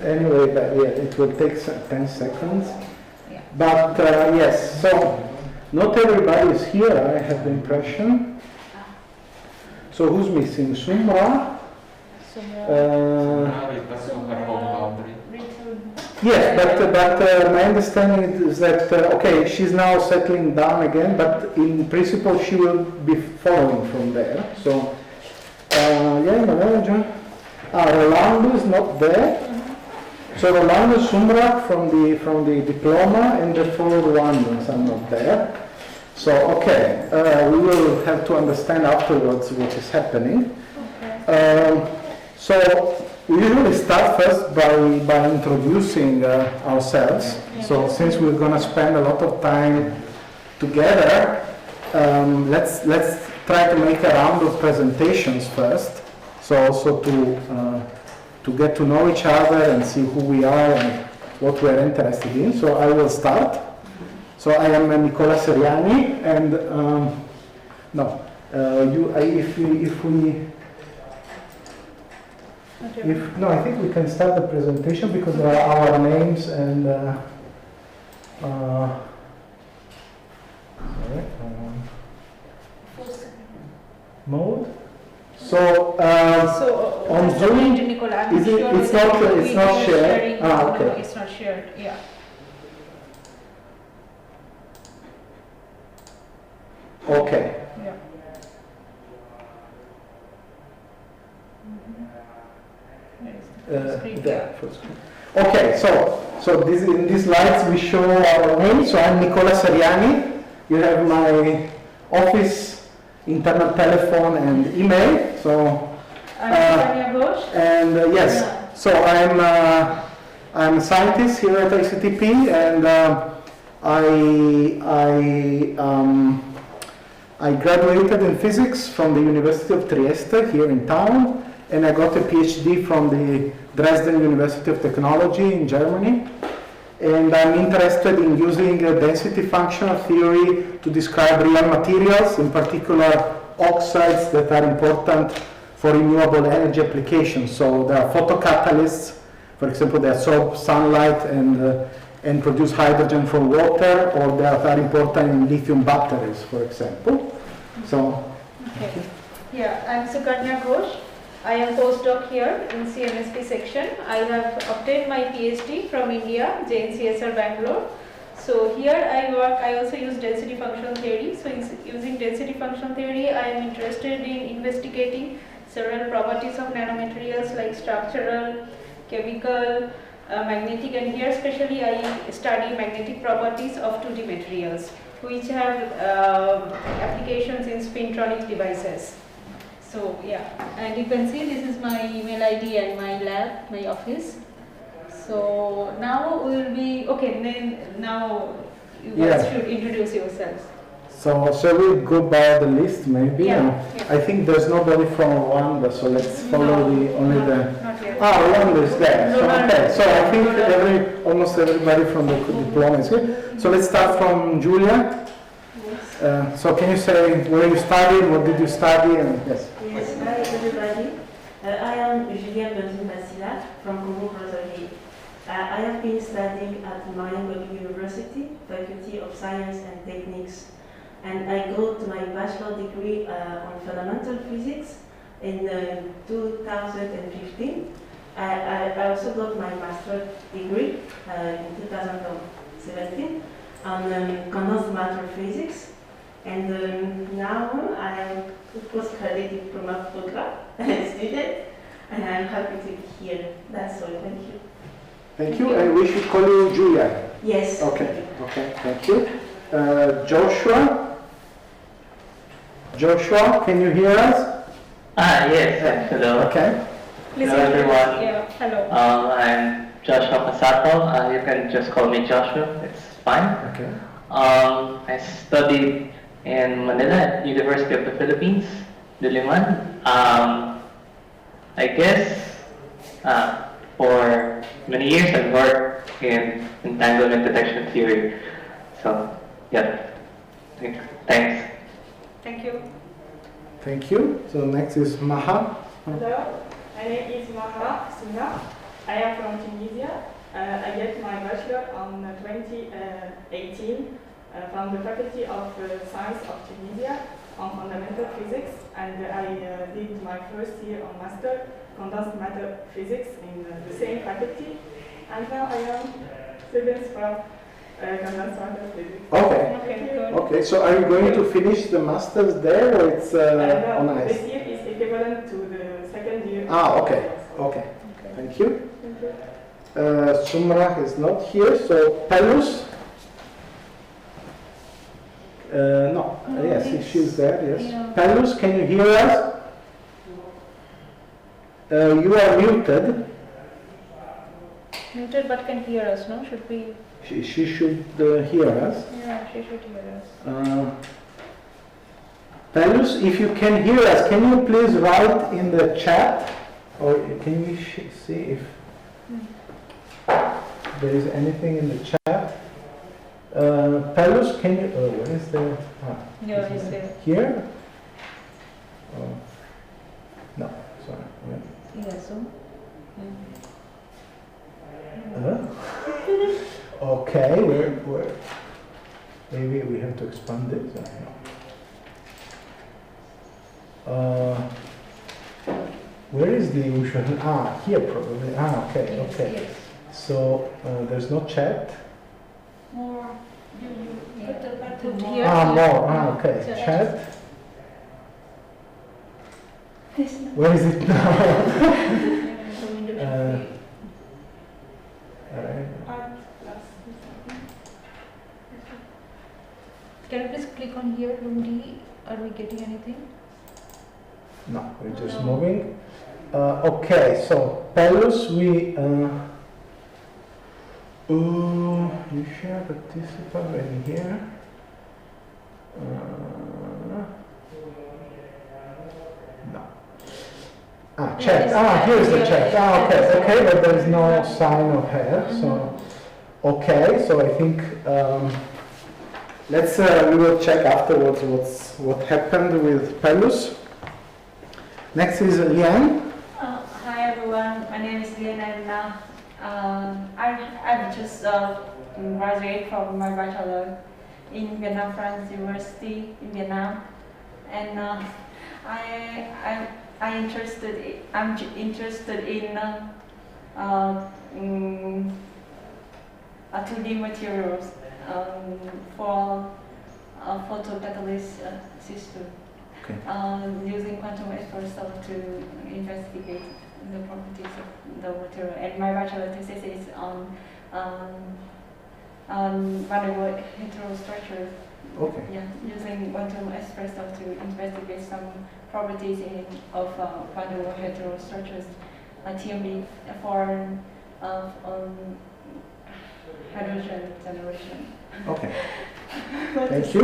Anyway, but yeah, it will take 10 seconds. Yeah. But yes, so not everybody is here, I have the impression. So who's missing? Sumra? Yes, but my understanding is that, okay, she's now settling down again, but in principle she will be following from there. So, yeah, Maria, Rolando is not there. So Rolando Sumra from the Diploma and the four Rwandans are not there. So okay, we will have to understand afterwards what is happening. Okay. So we usually start first by introducing ourselves. So since we're going to spend a lot of time together, let's try to make a round of presentations first. So also to get to know each other and see who we are and what we're interested in. So I will start. So I am Nicola Seriani, and I think we can start the presentation because there are our names and mode. So on Zoom, it's not shared. No, Okay. it's not shared. Yeah. Okay. Yeah. There, full screen. Okay, so in these slides we show our names. So I'm Nicola Seriani. You have my office, internet telephone, and email. So and yes, so I'm a scientist here at ICTP, and I graduated in physics from the University of Trieste here in town, and I got a PhD from the Dresden University of Technology in Germany. And I'm interested in using density functional theory to describe real materials, in particular oxides that are important for renewable energy applications. So there are photocatalysts, for example, they absorb sunlight and produce hydrogen from water, or they are important in lithium batteries, for example. So, okay. Yeah, I'm Sukanya Ghosh. I am postdoc here in CMP-ST section. I have obtained my PhD from India, JNCSR Bangalore. So here I work, I also use density functional theory. So using density functional theory, I am interested in investigating several properties of nanomaterials like structural, chemical, magnetic, and here especially I study magnetic properties of 2D materials, which have applications in spintronic devices. So yeah, and you can see this is my email ID and my lab, my office. So now we will be, okay, then now you guys should introduce yourselves. So shall we go by the list maybe? Yeah. I think there's nobody from Rwanda, so let's follow Not yet. Rwanda is there. So, No. okay, so I think almost everybody from the Diploma is here. So let's start from Julia. So can you say where you studied, what did you study, and yes. Yes, hi everybody. I am Julia Benton-Basila from Congo-Brazzaville. I have been studying at Mariam University, Faculty of Science and Techniques, and I go to my bachelor degree on fundamental physics in 2015. I also got my master's degree in 2017 on condensed matter physics. And now I am a postgraduate diploma program student, and I'm happy to be here. That's all. Thank you. Thank you, and we should call you Julia. Yes. Okay. Okay. Thank you. Joshua. Joshua, can you hear us? Yes. Hello. Okay. Please Hello, everyone. Yeah, hello. I'm Joshua Pasato. You can just call me Joshua. It's fine. Okay. I studied in Manila at University of the Philippines, Diliman. I guess for many years I've worked in entanglement detection theory. So yeah, thanks. Thank you. Thank you. So next is Maha. Hello, my name is Maha Suna. I am from Tunisia. I get my bachelor on 2018 from the Faculty of Science of Tunisia on fundamental physics, and I did my first year on master condensed matter physics in the same faculty, and now I am students from condensed matter physics. Okay. Okay, good. Okay, so are you going to finish the masters there or it's on No, ice? this year is equivalent to the second year. Okay. Okay. Thank you. Thank you. Sumra is not here, so Pelus? No, No, yes, it's- she's there, yes. yeah. Pelus, can you hear us? You are muted. Muted but can hear us, no? Should be, She should hear us. yeah, she should hear us. Pelus, if you can hear us, can you please write in the chat? Or can we see if there is anything in the chat? Pelus, can you, where is the, Yeah, is it's it there. here? No, sorry. Yeah, so. Okay, where? Maybe we have to expand it. No. Where is the usual? Here probably. Okay, Yes, okay. yes. So there's no chat. More, you put the button here. More. Okay. Chat. Chat. Where is it now? Can you please click on here, room D? Are we getting anything? No, we're just No. moving. Okay, so Pelus, you share participant in here. No. Chat. Here's the chat. Okay, but there's no sign of her. So, okay, so I think we will check afterwards what happened with Pelus. Next is Lian. Hi everyone, my name is Lian and I've just graduated from my bachelor in Vietnam France University in Vietnam, and I'm interested in 2D materials for photocatalyst system. Okay. Using quantum experimental to investigate the properties of the material. And my bachelor thesis is on van der Waals heterostructure. Okay. Yeah, using quantum experimental to investigate some properties of van der Waals heterostructures, TMB for hydrogen generation. Okay. Thank you.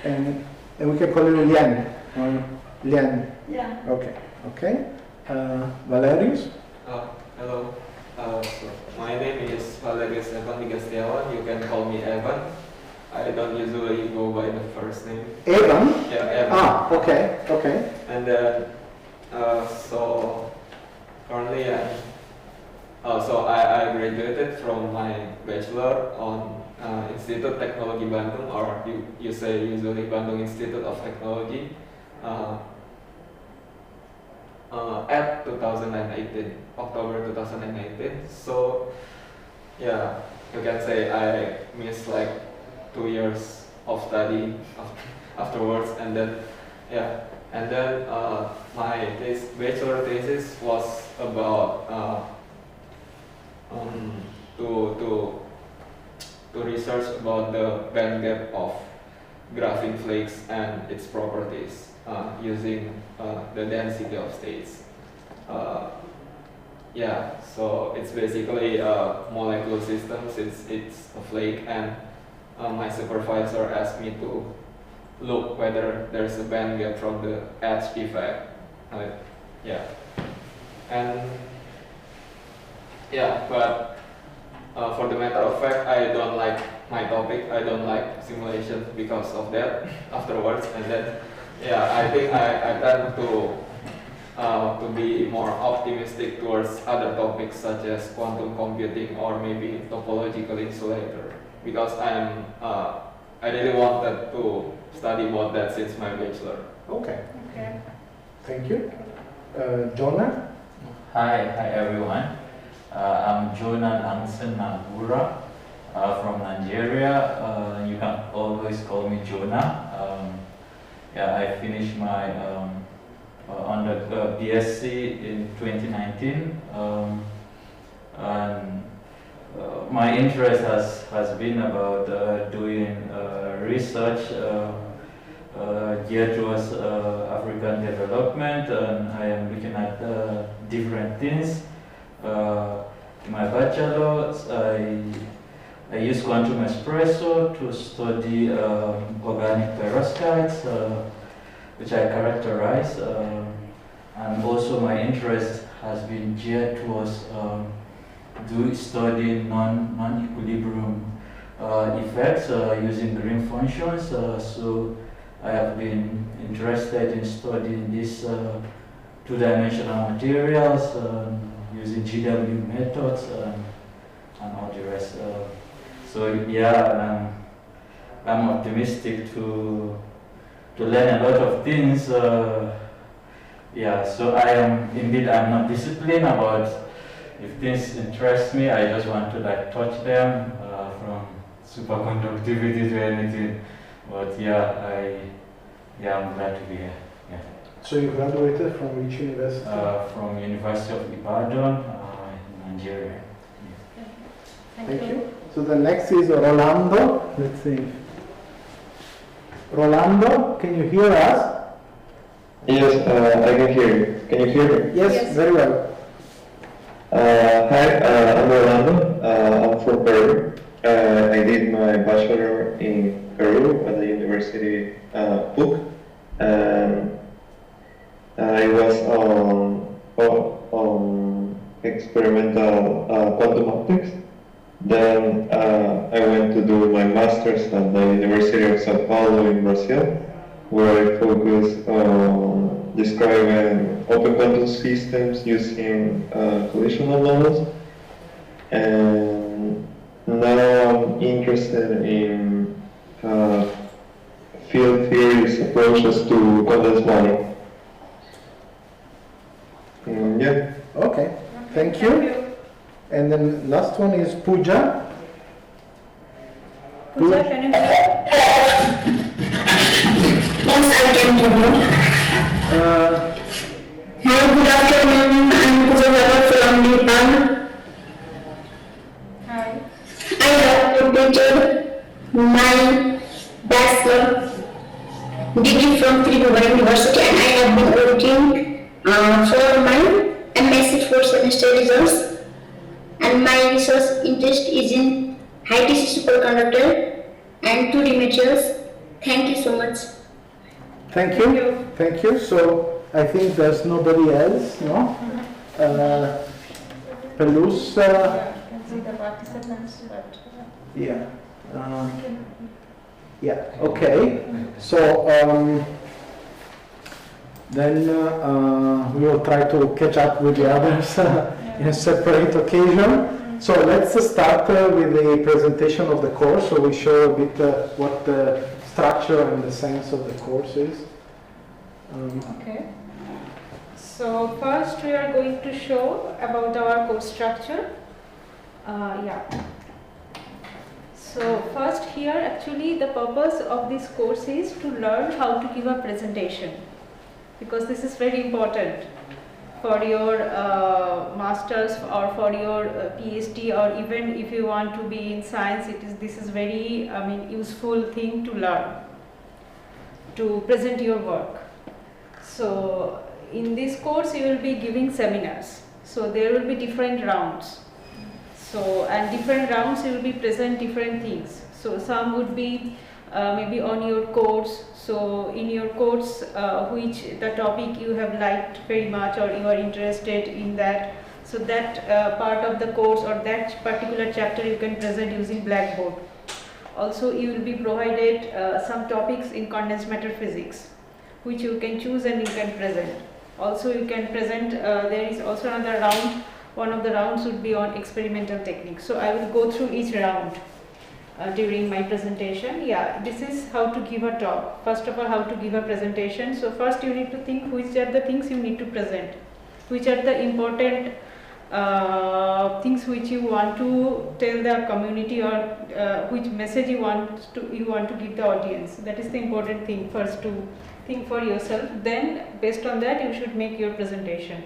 And we can call you Lian. Lian. Yeah. Okay. Valerius. Hello. So my name is Valerius Evan Digastiawan. You can call me Evan. I don't usually go by the first name. Evan. Yeah, Evan. Okay. And then, so currently, I graduated from my bachelor on Institut Teknologi Bandung, or you say usually Bandung Institute of Technology, at 2018, October 2018. So yeah, you can say I missed like 2 years of study afterwards, and then my bachelor thesis was about to research about the band gap of graphene flakes and its properties using the density of states. So it's basically a molecular system since it's a flake, and my supervisor asked me to look whether there's a band gap from the edge effect. But for the matter of fact, I don't like my topic. I don't like simulation because of that afterwards. And then, I think I tend to to be more optimistic towards other topics such as quantum computing or maybe topological insulator, because I really wanted to study about that since my bachelor. Okay, Okay. thank you. Jonah? Hi everyone. I'm Jonah Langsen Nagura from Nigeria. You can always call me Jonah. I finished my BSc in 2019, and my interest has been about doing research geared towards African development, and I am looking at different things. In my bachelor's, I used quantum espresso to study organic perovskites, which I characterize, and also my interest has been geared towards studying non-equilibrium effects using green functions. So I have been interested in studying these two-dimensional materials using GW methods and all the rest. So yeah, I'm optimistic to learn a lot of things. So I'm not disciplined about if things interest me. I just want to touch them from superconductivity to anything. But I'm glad to be here. Yeah. So you graduated from which university? From University of Ibadan in Nigeria. Thank you. So the next is Rolando. Let's see. Rolando, can you hear us? Yes, I can hear you. Can you hear me? Yes, very well. Hi, I'm Rolando. I'm from Peru. I did my bachelor in Peru at the University PUC, and I was on experimental quantum optics. Then I went to do my master's at the University of Sao Paulo in Brazil, where I focused on describing open quantum systems using collisional models. And now I'm interested in field theory's approaches to condensed matter. Yeah. Okay, thank you. And then last one is Pooja. Pooja, can you hear? Yes, I can hear you. Hi, good afternoon. I'm Pooja from Nepal. Hi. I have completed my bachelor degree from Tribhuvan University, and I have been waiting for my MSc 4th semester results. And my research interest is in high-density superconductor and 2D materials. Thank you so much. Thank you. Thank you. So I think there's nobody else, no? Pelusa. Yeah, you can see the participants, but Yeah. Okay. So then we will try to catch up with the others in a separate occasion. So let's start with the presentation of the course. So we show a bit what the structure and the sense of the course is. okay. So first we are going to show about our course structure. So first here actually the purpose of this course is to learn how to give a presentation, because this is very important for your masters or for your PhD, or even if you want to be in science, this is very useful thing to learn to present your work. So in this course you will be giving seminars, so there will be different rounds. So and different rounds you will be present different things. So some would be maybe on your course. So in your course, which the topic you have liked very much or you are interested in that, so that part of the course or that particular chapter you can present using Blackboard. Also you will be provided some topics in condensed matter physics, which you can choose and you can present. Also you can present, there is also another round, one of the rounds would be on experimental techniques. So I will go through each round during my presentation. Yeah, this is how to give a talk. First of all, how to give a presentation. So first you need to think which are the things you need to present, which are the important things which you want to tell the community, or which message you want to give the audience. That is the important thing first, to think for yourself. Then based on that you should make your presentation.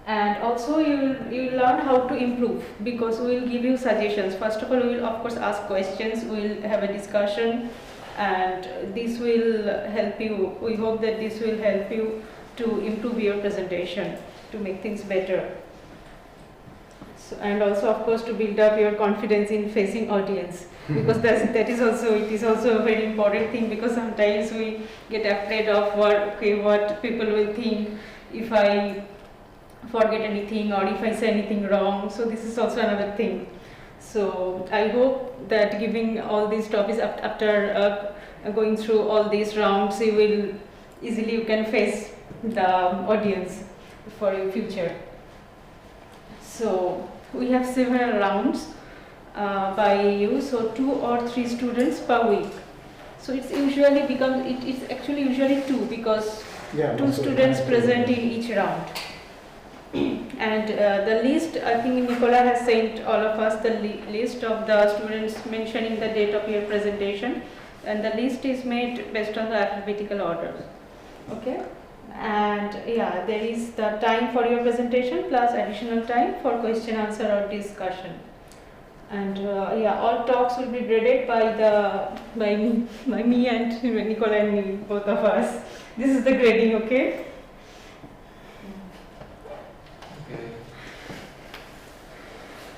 And also you will learn how to improve, because we will give you suggestions. First of all, we will of course ask questions, we will have a discussion, and this will help you. We hope that this will help you to improve your presentation, to make things better. So, and also of course to build up your confidence in facing audience, because that is also, it is also a very important thing, because sometimes we get afraid of what people will think if I forget anything or if I say anything wrong. So this is also another thing. So I hope that giving all these topics after going through all these rounds, you can face the audience for your future. So we have several rounds by you, so 2 or 3 students per week. So it's usually it's actually usually 2, because 2 students present in each round. And the list, I think Nicola has sent all of us the list of the students mentioning the date of your presentation, and the list is made based on the alphabetical order. Okay, and yeah, there is the time for your presentation plus additional time for question, answer or discussion. And yeah, all talks will be graded by me and Nicola and me, both of us. This is the grading, okay?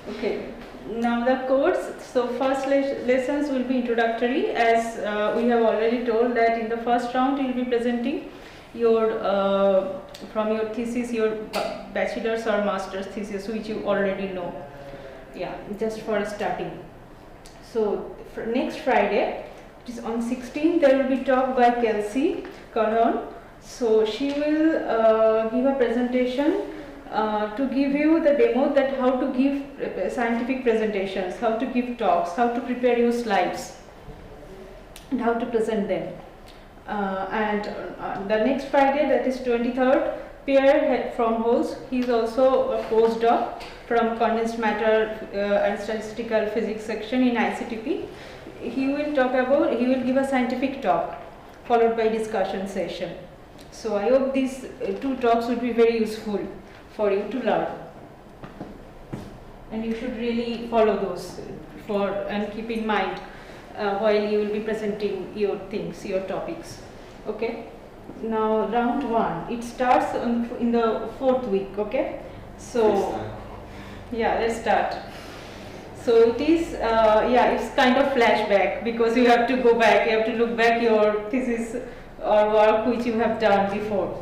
Okay, now the course. So first lessons will be introductory, as we have already told that in the first round you will be presenting your from your thesis, your bachelor's or master's thesis, which you already know. Yeah, just for starting. So for next Friday, it is on 16th, there will be talk by Kelsey Caron. So she will give a presentation to give you the demo that how to give scientific presentations, how to give talks, how to prepare your slides, and how to present them. And the next Friday, that is 23rd, Pierre from Holes, he is also a postdoc from Condensed Matter and Statistical Physics section in ICTP. He will give a scientific talk followed by discussion session. So I hope these 2 talks will be very useful for you to learn, and you should really follow those and keep in mind while you will be presenting your things, your topics. Okay, now round 1, it starts in the 4th week. Okay, so yeah, let's start. So it is it's kind of flashback, because you have to go back, you have to look back your thesis or work which you have done before.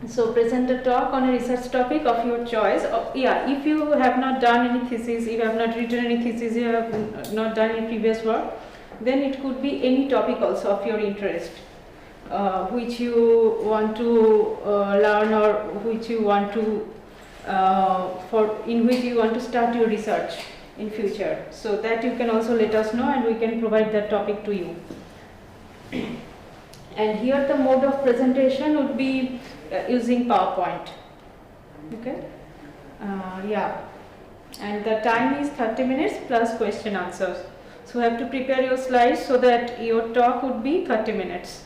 So present a talk on a research topic of your choice. If you have not done any thesis, if you have not written any thesis, you have not done any previous work, then it could be any topic also of your interest, which you want to learn, or which you want to in which you want to start your research in future. So that you can also let us know, and we can provide that topic to you. And here the mode of presentation would be using PowerPoint. Okay, and the time is 30 minutes plus question answers. So you have to prepare your slides so that your talk would be 30 minutes.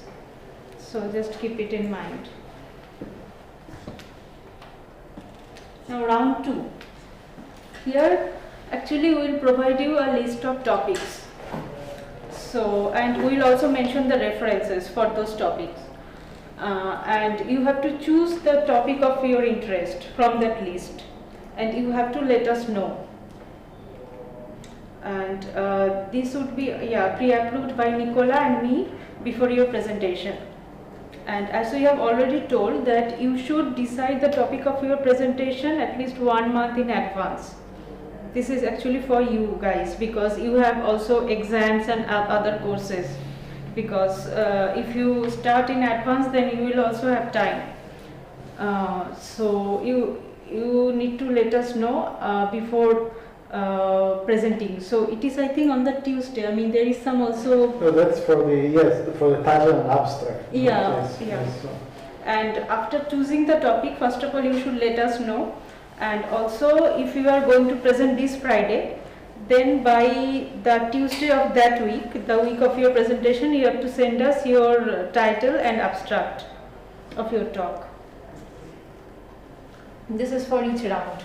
So just keep it in mind. Now round 2. Here actually we will provide you a list of topics. So, and we will also mention the references for those topics. And you have to choose the topic of your interest from that list, and you have to let us know. And this would be pre-approved by Nicola and me before your presentation. And as we have already told that you should decide the topic of your presentation at least 1 month in advance. This is actually for you guys, because you have also exams and other courses because if you start in advance, then you will also have time. So you need to let us know before presenting. So it is, I think, on the Tuesday. I mean, there is some also. So that's for the title and abstract. Yeah, Yes, yeah. yes, so. And after choosing the topic, first of all, you should let us know. And also, if you are going to present this Friday, then by the Tuesday of that week, the week of your presentation, you have to send us your title and abstract of your talk. This is for each round.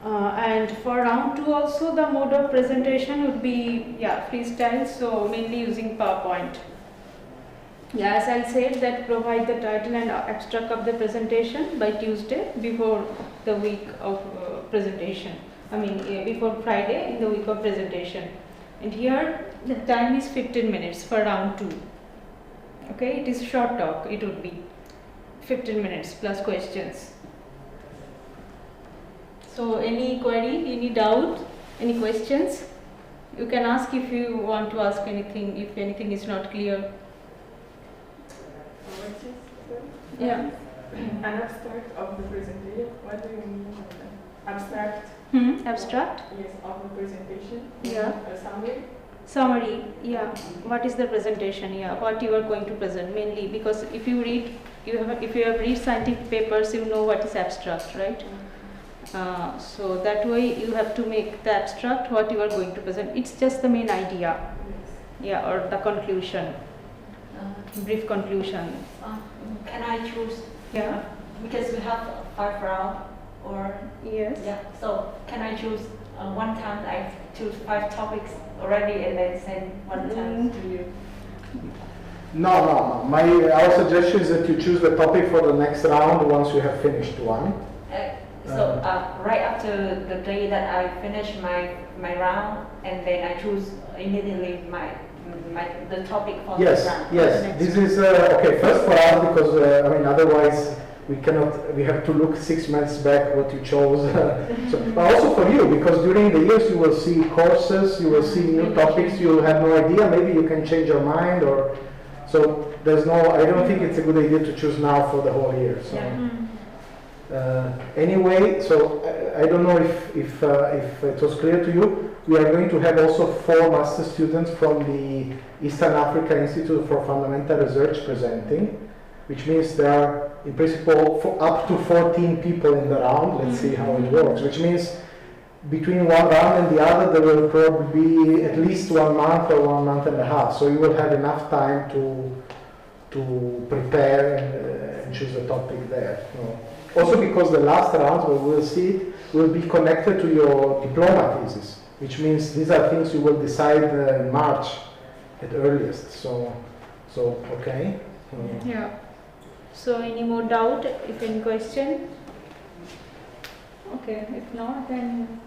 And for round 2 also, the mode of presentation would be freestyle, so mainly using PowerPoint. As I said, that provide the title and abstract of the presentation by Tuesday before the week of presentation. I mean before Friday in the week of presentation. And here the time is 15 minutes for round 2. Okay, it is short talk. It would be 15 minutes plus questions. So any query, any doubt, any questions, you can ask if you want to ask anything, if anything is not clear. Yeah. An abstract of the presentation. What do you mean by that? Abstract? Abstract? Yes, of the presentation. Yeah. A summary? Summary, yeah. What is the presentation? Yeah, what you are going to present mainly, because if you read, if you have read scientific papers, you know what is abstract, right? So that way you have to make the abstract what you are going to present. It's just the main idea, yeah, or the conclusion, brief conclusion. Can I choose? Yeah. Because we have 5 rounds, or Yes. yeah. So can I choose one time? I choose 5 topics already, and then send one time to you. No. Our suggestion is that you choose the topic for the next round once you have finished one. So right after the day that I finish my round, and then I choose immediately the topic for the round. Yes. This is okay. First for us, because I mean, otherwise we cannot. We have to look 6 months back what you chose. But also for you, because during the years you will see courses, you will see new topics. You will have no idea. Maybe you can change your mind, or so. There's no. I don't think it's a good idea to choose now for the whole year. So. Anyway, so I don't know if it was clear to you. We are going to have also 4 master students from the Eastern Africa Institute for Fundamental Research presenting, which means there are in principle up to 14 people in the round. Let's see how it works. Which means between one round and the other, there will probably be at least 1 month or 1 month and a half. So you will have enough time to prepare and choose a topic there. Also because the last rounds, where we'll see it, will be connected to your diploma thesis, which means these are things you will decide in March at earliest. So okay. Yeah. So any more doubt? If any question? Okay. If not, then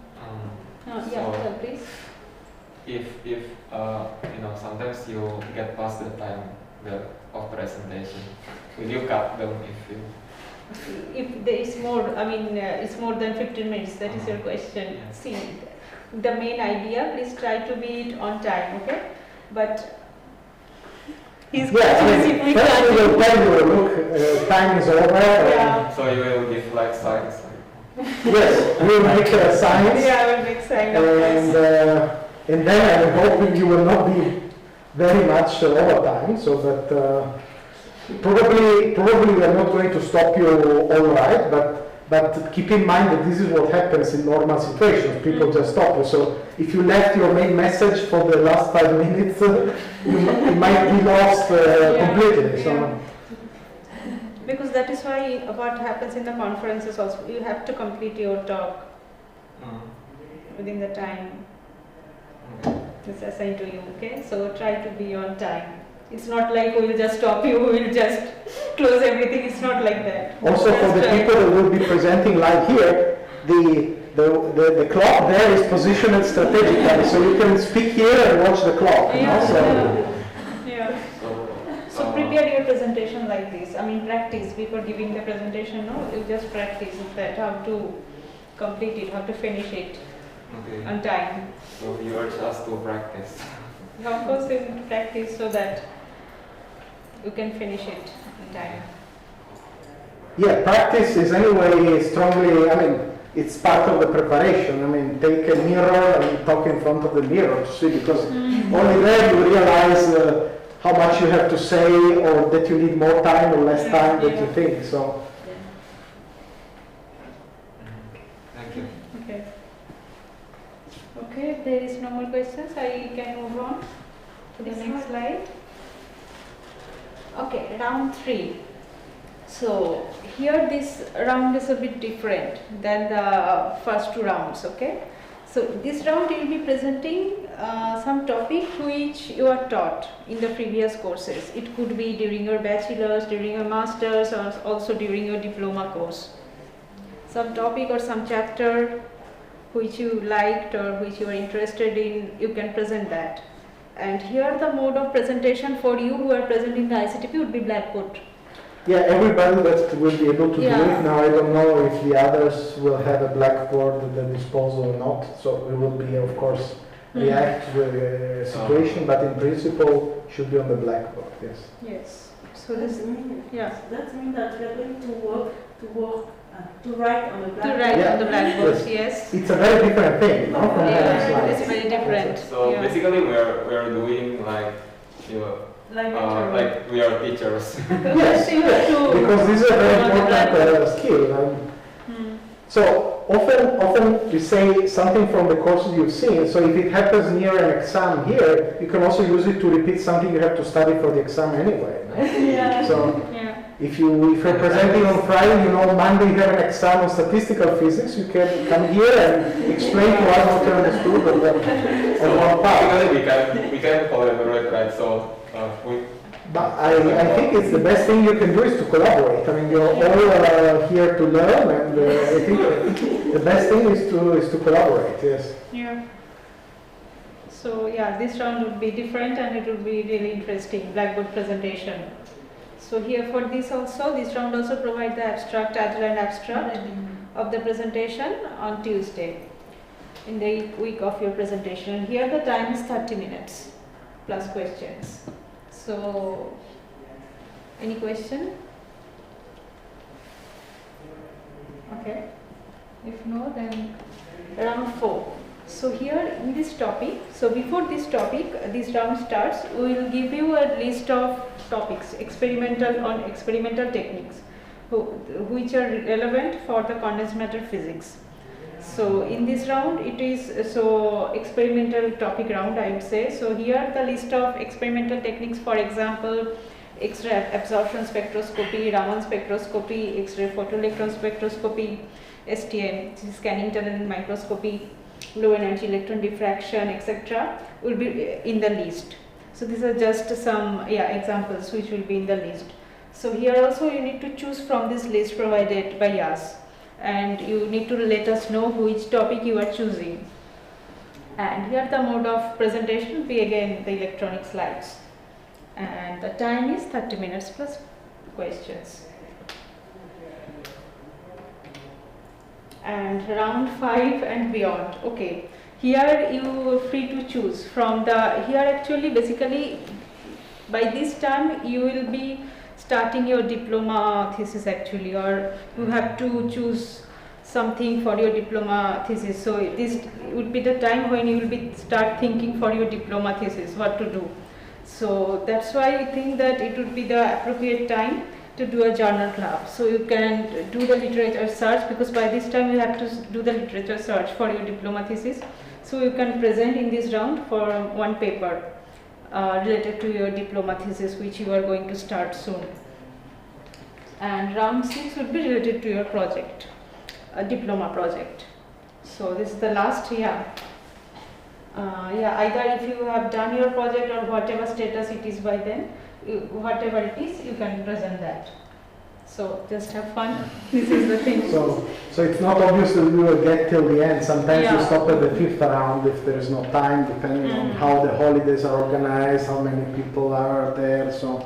please. If sometimes you get past the time of presentation, will you cut them If there is more, I mean, it's more than 15 minutes, that is your question. Yeah. See, the main idea, please try to be it on time, okay? But his question is if we first we will tell you, look, time is over. Yeah. So you will give like signs? Yes, we will make signs. Yeah, I will make sign of this. And then I hope you will not be very much overtime, so that probably we are not going to stop you all right, but keep in mind that this is what happens in normal situations. People just stop you. So if you left your main message for the last 5 minutes, you might be lost completely. So. Yeah. Because that is why what happens in the conferences also, you have to complete your talk within the time that's assigned to you, okay? So try to be on time. It's not like we will just stop you, we will just close everything. It's not like that. Also, for the people who will be presenting live here, the clock there is positioned strategically, so you can speak here and watch the clock. So prepare your presentation like this. I mean, practice before giving the presentation. No, you just practice that, how to complete it, how to finish it. Okay. on time. So you urge us to practice. Of course, we need to practice so that you can finish it on time. Yeah, practice is anyway strongly, I mean, it's part of the preparation. I mean, take a mirror and talk in front of the mirror to see, because only then you realize how much you have to say, or that you need more time or less time than you think. So, Thank you. Okay. Okay, if there is no more questions, I can move on to the next slide. Okay, round 3. So here this round is a bit different than the first 2 rounds, okay? So this round you will be presenting some topic which you are taught in the previous courses. It could be during your bachelor's, during your master's, or also during your diploma course. Some topic or some chapter which you liked or which you are interested in, you can present that. And here the mode of presentation for you who are presenting the ICTP would be Blackboard. yeah, everybody that will be able to do Yeah. it. Now, I don't know if the others will have a Blackboard at their disposal or not. So we will be, of course, react to the situation, but in principle, should be on the Blackboard, yes. Yes. So this, yeah. That means that we are going to write on the To blackboard. write on the Yeah. Blackboard, Yes. yes. It's a very different thing, no? From having Yeah, slides. it's very different. So Yeah. basically we are doing like like we are teachers. Yes, You have to- because this is a very on the important Blackboard. skill. So often you say something from the courses you've seen. So if it happens near an exam here, you can also use it to repeat something you have to study for the exam anyway. No? Yeah. So Yeah. if you're presenting on Friday, you know Monday you have an exam on statistical physics, you can come here and explain to us what you understood on one part. Basically we can collaborate, right? So we But I think it's the best thing you can do is to collaborate. I mean, you're all here to learn, and I think the best thing is to collaborate. Yes. Yeah. So yeah, this round would be different and it would be really interesting, Blackboard presentation. So here for this round also provide the abstract, outline abstract of the presentation on Tuesday in the week of your presentation. Here the time is 30 minutes plus questions. So any question? Okay. If no, then round 4. So here in this topic, so before this topic, this round starts, we will give you a list of topics, experimental techniques, which are relevant for the condensed matter physics. So in this round, it is experimental topic round, I would say. So here the list of experimental techniques, for example, X-ray absorption spectroscopy, Raman spectroscopy, X-ray photoelectron spectroscopy, STM, scanning tunnel microscopy, low energy electron diffraction, etc. will be in the list. So these are just some examples which will be in the list. So here also you need to choose from this list provided by us, and you need to let us know which topic you are choosing. And here the mode of presentation will be again the electronic slides, and the time is 30 minutes plus questions. And round 5 and beyond. Okay, here you are free to choose from the, here actually basically by this time you will be starting your diploma thesis actually, or you have to choose something for your diploma thesis. So this would be the time when you will be start thinking for your diploma thesis, what to do. So that's why I think that it would be the appropriate time to do a journal club. So you can do the literature search, because by this time you have to do the literature search for your diploma thesis. So you can present in this round for one paper related to your diploma thesis, which you are going to start soon. And round 6 would be related to your project, a diploma project. So this is the last year. Either if you have done your project or whatever status it is by then, whatever it is, you can present that. So just have fun. This is the thing. So it's not obvious that we will get till the end. Sometimes you stop at the 5th round if there is no time, depending on how the holidays are organized, how many people are there. So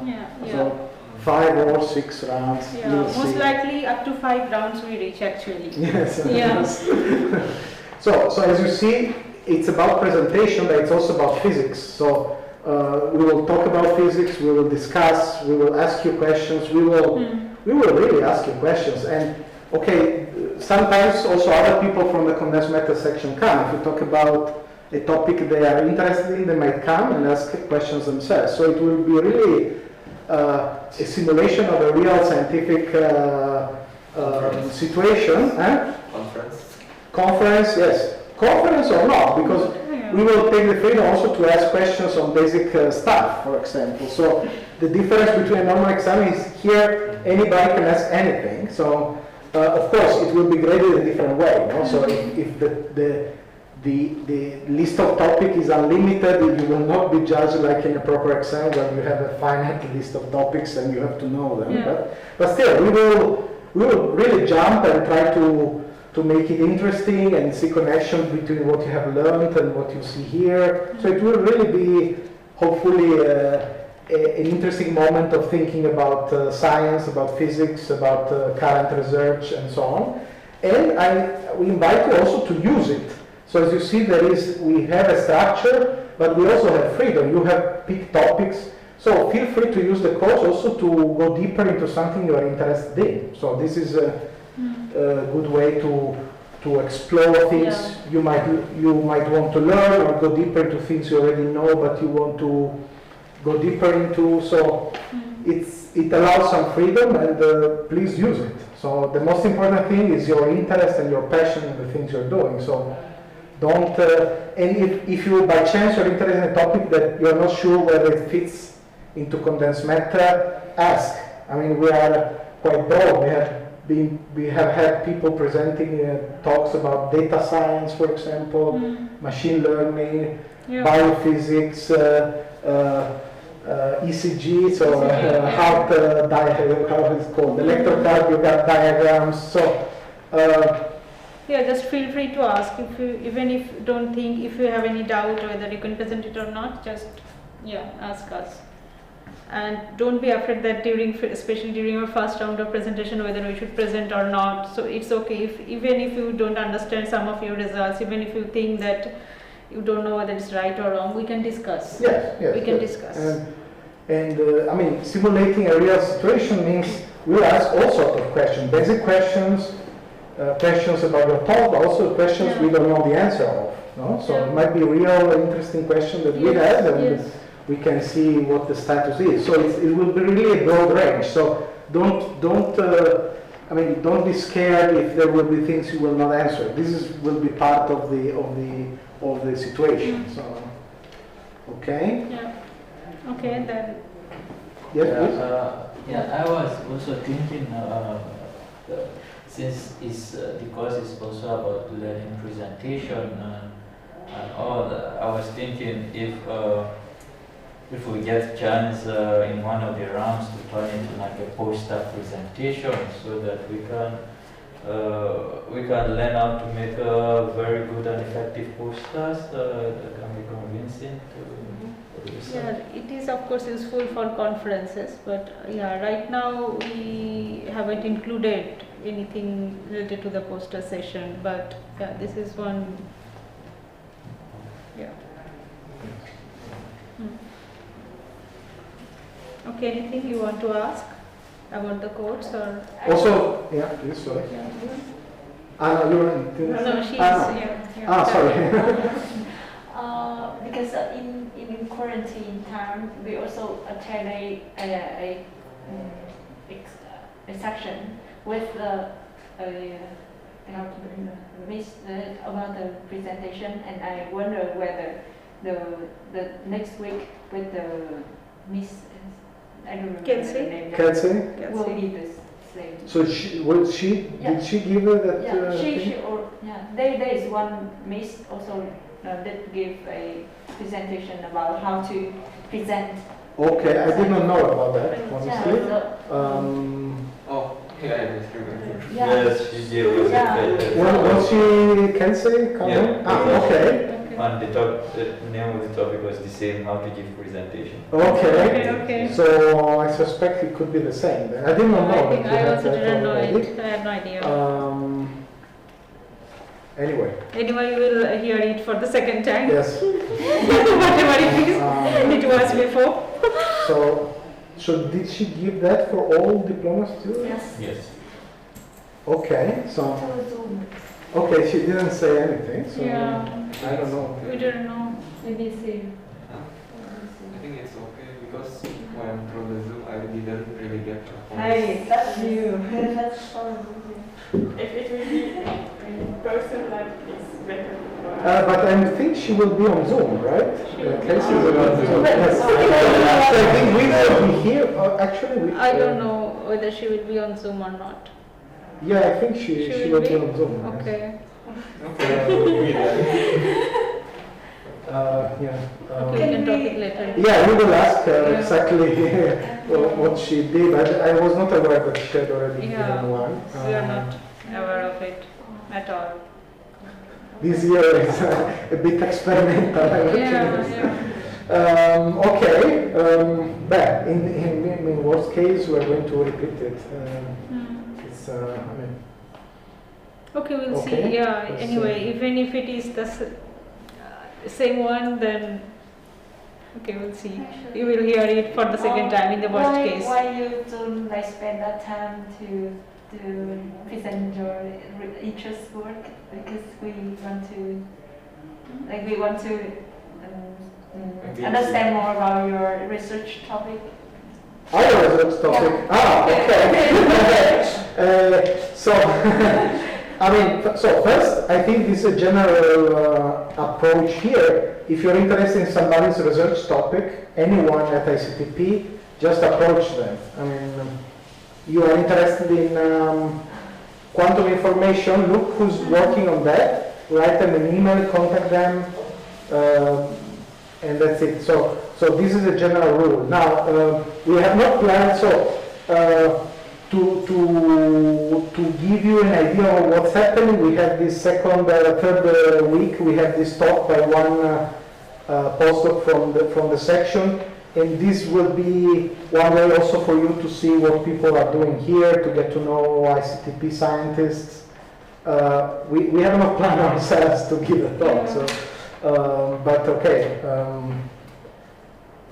5 or 6 rounds. Yeah, most likely up to 5 rounds we reach actually. Yes. Yeah. So as you see, it's about presentation, but it's also about physics. So we will talk about physics, we will discuss, we will ask you questions, we will really ask you questions. And okay, sometimes also other people from the condensed matter section come. If you talk about a topic they are interested in, they might come and ask questions themselves. So it will be really a simulation of a real scientific situation. Conference, yes. Conference or not, because we will take the freedom also to ask questions on basic stuff, for example. So the difference between a normal exam is here anybody can ask anything. So of course it will be graded in a different way. No? So if the list of topic is unlimited, you will not be judged like in a proper exam where you have a finite list of topics and you have to know them. Yeah. But still, we will really jump and try to make it interesting and see connections between what you have learned and what you see here. So it will really be, hopefully, an interesting moment of thinking about science, about physics, about current research, and so on. And we invite you also to use it. So as you see, we have a structure, but we also have freedom. You have picked topics. So feel free to use the course also to go deeper into something you are interested in. So this is a good way to explore things you might want to learn, or go deeper into things you already know but you want to go deeper into. So it allows some freedom, and please use it. So the most important thing is your interest and your passion in the things you're doing. So don't and if you by chance you're interested in a topic that you're not sure whether it fits into condensed matter, ask. I mean, we are quite broad. We have had people presenting talks about data science, for example, machine learning, biophysics, ECG, so how it's called, electrocardiogram diagrams. So just feel free to ask. Even if you don't think, if you have any doubt whether you can present it or not, just ask us. And don't be afraid that especially during your first round of presentation, whether we should present or not. So it's okay even if you don't understand some of your results, even if you think that you don't know whether it's right or wrong, we can discuss. Yes, we can discuss. And I mean, simulating a real situation means we'll ask all sorts of questions, basic questions, questions about your talk, but also questions we don't know the answer of. No? So it might be a real interesting question that we have, and we can see what the status is. So it will be really a broad range. So don't be scared if there will be things you will not answer. Will be part of the situation. So okay. Yeah. Okay then. Yes, please. I was also thinking, since the course is also about learning presentation and all, I was thinking if we get chance in one of the rounds to turn into like a poster presentation, so that we can learn how to make very good and effective posters that can be convincing to the research. It is of course useful for conferences, but right now we haven't included anything related to the poster session, but this is one. Okay, anything you want to ask about the course or? Also, please, sorry. No, she's sorry. Because in quarantine time, we also attend a section with about the presentation, and I wonder whether the next week with the Miss, I don't remember the name. Kelsey? Will be the same. So did she give her that? There is one Miss also that give a presentation about how to present. Okay, I did not know about that, honestly. I just remember. Yes, she gave us a Was she Kelsey? Okay. And the name of the topic was the same, how to give presentation. Okay. So I suspect it could be the same. I did not know. I also didn't know it. I had no idea. Anyway, Anyway, you will hear it for the second time. yes. Whatever it was before. So did she give that for all diploma students? Yes. Yes. Okay, so, okay, she didn't say anything, so Yeah. I don't know. We don't know. Maybe see. I think it's okay because when through the Zoom I didn't really get a point. Hey, that's you. That's fun. If it will be in person, like it's better. But I think she will be on Zoom, right? Casey is on Zoom. But- Yes. So I think we will be here, actually we... I don't know whether she will be on Zoom or not. Yeah, I think she will be on Zoom. yes. Okay. Yeah. Okay, we can talk it later. Yeah, we will ask her exactly what she did. I was not aware that she had already Yeah, given one. we are not aware of it at all. This year is a bit experimental. I would Yeah, say. yeah. Okay, but in worst case, we're going to repeat it. It's, I mean, Okay, we'll Okay, see. Yeah, we'll anyway, see. even if it is the same one, then okay, we'll see. You will hear it for the second time in the worst case. Why you don't like spend that time to present your interest work? Because we want to understand more about your research topic. our research topic. Okay. So, I mean, so first, I think this is a general approach here. If you're interested in somebody's research topic, anyone at ICTP, just approach them. I mean, you are interested in quantum information, look who's working on that, write them an email, contact them, and that's it. So this is a general rule. Now, we have not planned, to give you an idea of what's happening, we have this third week, we have this talk by one postdoc from the section, and this will be one way also for you to see what people are doing here, to get to know ICTP scientists. We have not planned ourselves to give a talk, but okay.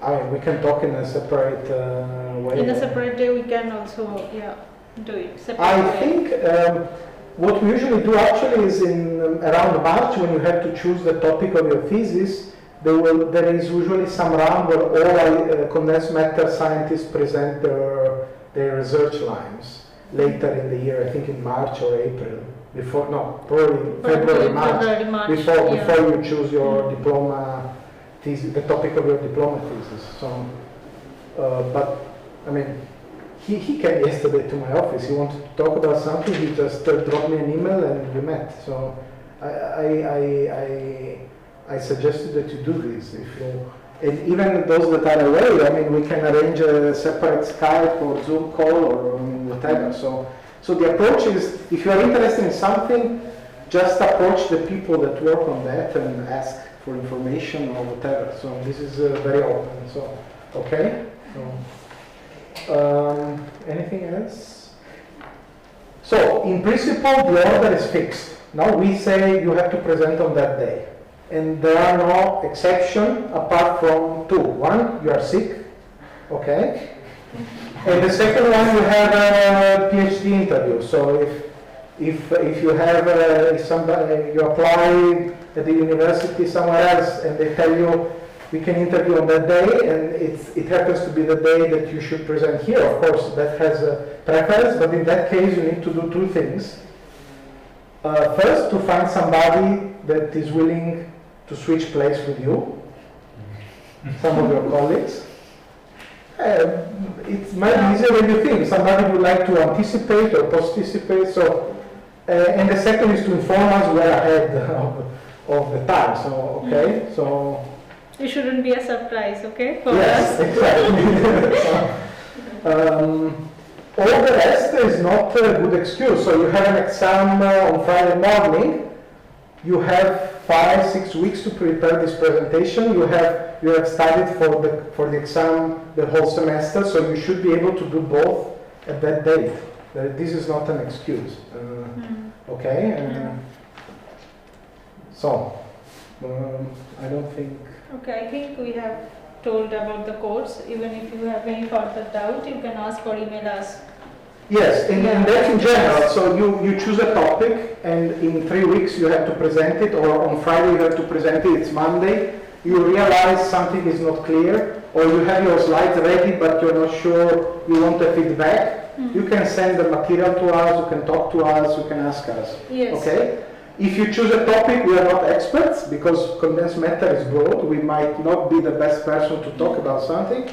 I mean, we can talk in a separate way. In a separate day, we can also do it. Separate I way. think what we usually do actually is in around March, when you have to choose the topic of your thesis, there is usually some round where all condensed matter scientists present their research lines later in the year. I think in March or April. Probably February, March. Before you choose your diploma thesis, the topic of your diploma thesis. So, but I mean, he came yesterday to my office. He wanted to talk about something. He just dropped me an email and we met. So I suggested that you do this. And even those that are away, I mean, we can arrange a separate Skype or Zoom call or whatever. So the approach is, if you are interested in something, just approach the people that work on that and ask for information or whatever. So this is very open. So, okay. So, anything else? So, in principle, the order is fixed. Now we say you have to present on that day. And there are no exceptions apart from two. One, you are sick, okay? And the second one, you have a PhD interview. So if you have you apply at the university somewhere else and they tell you we can interview on that day, and it happens to be the day that you should present here, of course that has a preference, but in that case you need to do two things. First, to find somebody that is willing to switch place with you, some of your colleagues. It might be easier than you think. Somebody would like to anticipate or participate. So, and the second is to inform us we're ahead of the time. So, okay. So it shouldn't be a surprise, okay? For yes, us. exactly. All the rest is not a good excuse. So you have an exam on Friday morning. You have 5-6 weeks to prepare this presentation. You have studied for the exam the whole semester, so you should be able to do both at that date. This is not an excuse. Okay. So, I don't think. Okay, I think we have told about the course. Even if you have any further doubt, you can ask or email us. Yes, and that's in general. So you choose a topic, and in 3 weeks you have to present it, or on Friday you have to present it. It's Monday. You realize something is not clear, or you have your slides ready, but you're not sure. You want a feedback. You can send the material to us. You can talk to us. You can ask us. Yes. Okay. If you choose a topic, we are not experts because condensed matter is broad. We might not be the best person to talk about something.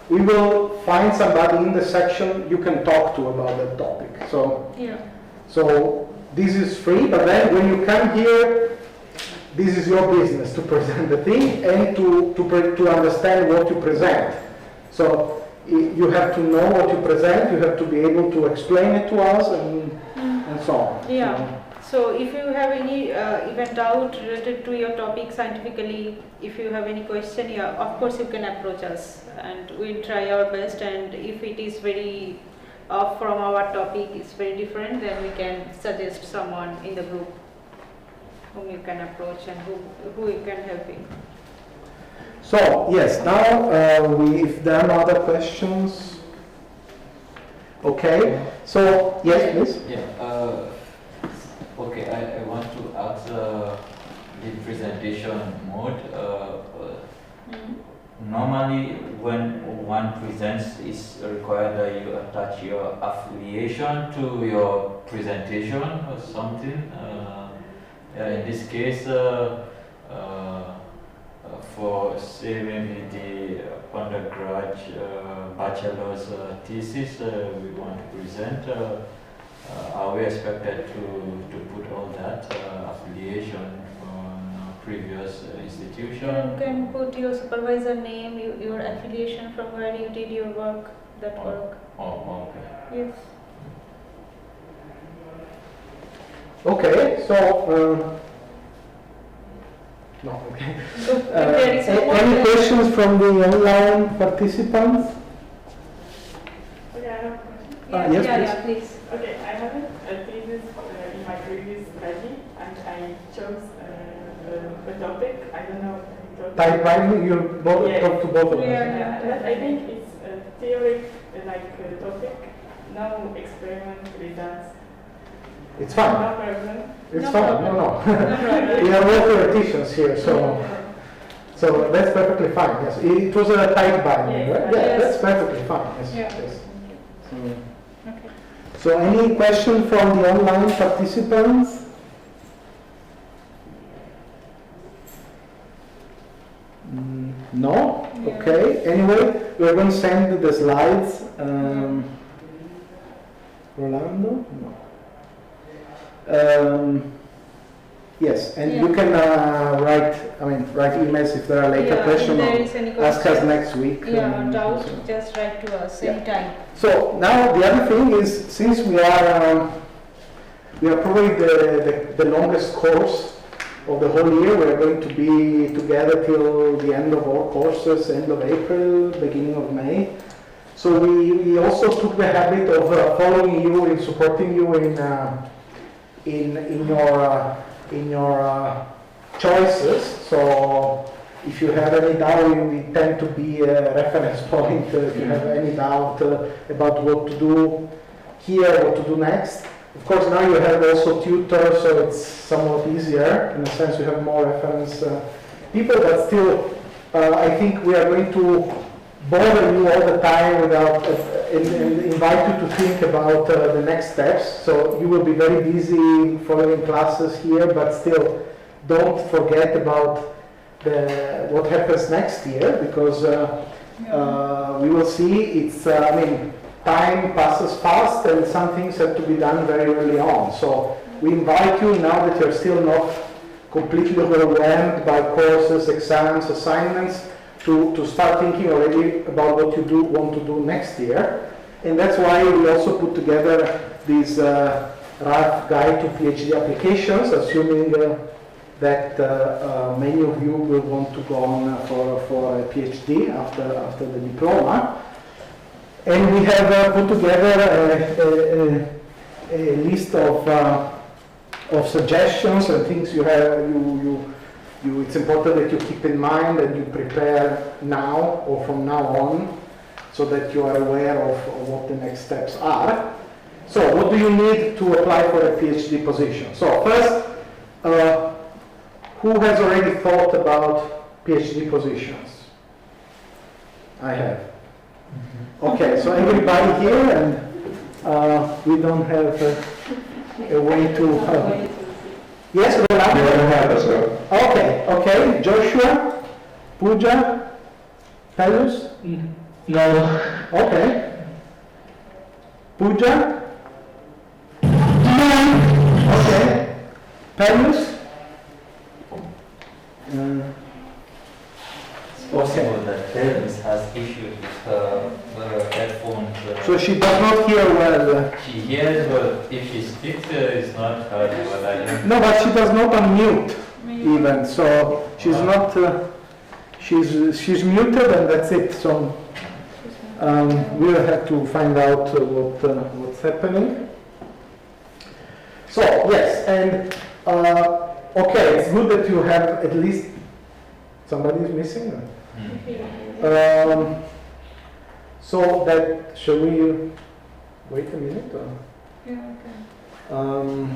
We will find somebody in the section you can talk to about that topic. So this is free, but then when you come here, this is your business to present the thing and to understand what you present. So you have to know what you present. You have to be able to explain it to us and so on. Yeah. So if you have any even doubt related to your topic scientifically, if you have any question, yeah, of course you can approach us and we'll try our best, and if it is very off from our topic, it's very different, then we can suggest someone in the group whom you can approach and who you can help you. So yes, now if there are no other questions, okay. So yes, please. Yeah. Okay, I want to ask the presentation mode. Normally, when one presents, it's required that you attach your affiliation to your presentation or something. In this case, for say maybe the undergrad, bachelor's thesis, we want to present. Are we expected to put all that affiliation on previous institution? You can put your supervisor name, your affiliation from where you did your work, that work. Oh, okay. Yes. Okay, so no, okay. So if there is no Any more questions from the online participants? Okay, I have a question. Yes, please. yeah, please. Okay, I have a thesis in my previous study, and I chose a topic. I don't know. Type writing, you both Yeah. talk to both of us. But I think it's a theory topic. No experiment results. It's fine. No problem. It's No fine. problem. No. problem. We are all theoreticians here, so that's perfectly fine. Yes, it was a type binding, Yes. right? Yeah, Yes. that's perfectly fine. Yes. Yeah. Yes. Okay. So any question from the online participants? No? Yeah. Okay. Anyway, we're going to send the slides. Rolando? No. Yes, and you can write emails if there are later Yeah, questions. if there is any Ask us question. next week. Yeah, doubt, so. just write to us Yeah. anytime. So now the other thing is, since we are probably the longest course of the whole year. We are going to be together till the end of our courses, end of April, beginning of May. So we also took the habit of following you and supporting you in your choices. So if you have any doubt, we tend to be a reference point. If you have any doubt about what to do here, what to do next. Of course, now you have also tutors, so it's somewhat easier. In a sense, you have more reference people, but still, I think we are going to bother you all the time without and invite you to think about the next steps. So you will be very busy following classes here, but still, don't forget about what happens next year, because we will see. It's time passes fast and some things have to be done very early on. So we invite you, now that you're still not completely overwhelmed by courses, exams, assignments, to start thinking already about what you want to do next year. And that's why we also put together this rough guide to PhD applications, assuming that many of you will want to go on for a PhD after the diploma. And we have put together a list of of suggestions and things you have, it's important that you keep in mind and you prepare now or from now on so that you are aware of what the next steps are. So what do you need to apply for a PhD position? So first, who has already thought about PhD positions? I have. Okay, so everybody here, and we don't have a way to... Yes, You Rolando? don't have as well. Okay, okay. Joshua? Pooja? Pelus? No. Okay. Pooja? No. Okay. Pelus? It's possible that Terence has issues with her headphones. So she does not hear well. She hears, but if she speaks, it's not heard. But I don't. No, but she does not unmute even. So she's not. She's muted, and that's it. So we'll have to find out what's happening. So yes, and okay, it's good that you have at least somebody is missing. So that shall we wait a minute? Or? Yeah, okay.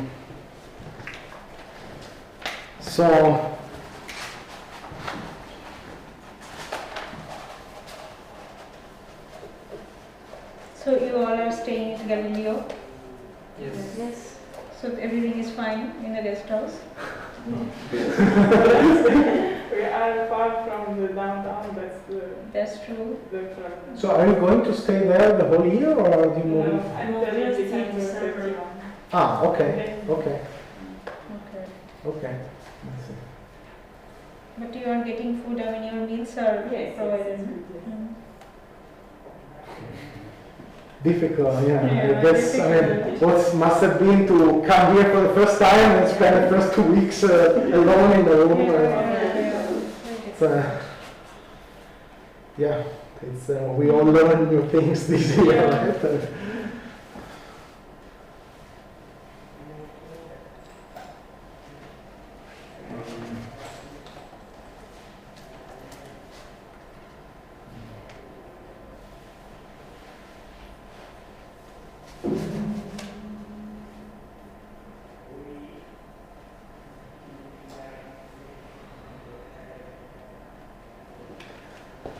So So you all are staying at Galileo? Yes. Yes. So everything is fine in the guest house? We are far from the downtown, That's true. the problem. So are you going to stay there the whole year, or are you moving? Until December 31. Ah, okay, okay, Okay. okay. I see. But you are getting food, I mean your meals are provided. Mm. Difficult, yeah. Yeah, I guess, I mean, difficult. what must have been to come here for the first time and spend the first 2 weeks alone in the room. Yeah, it's, we all learn new things this year, right?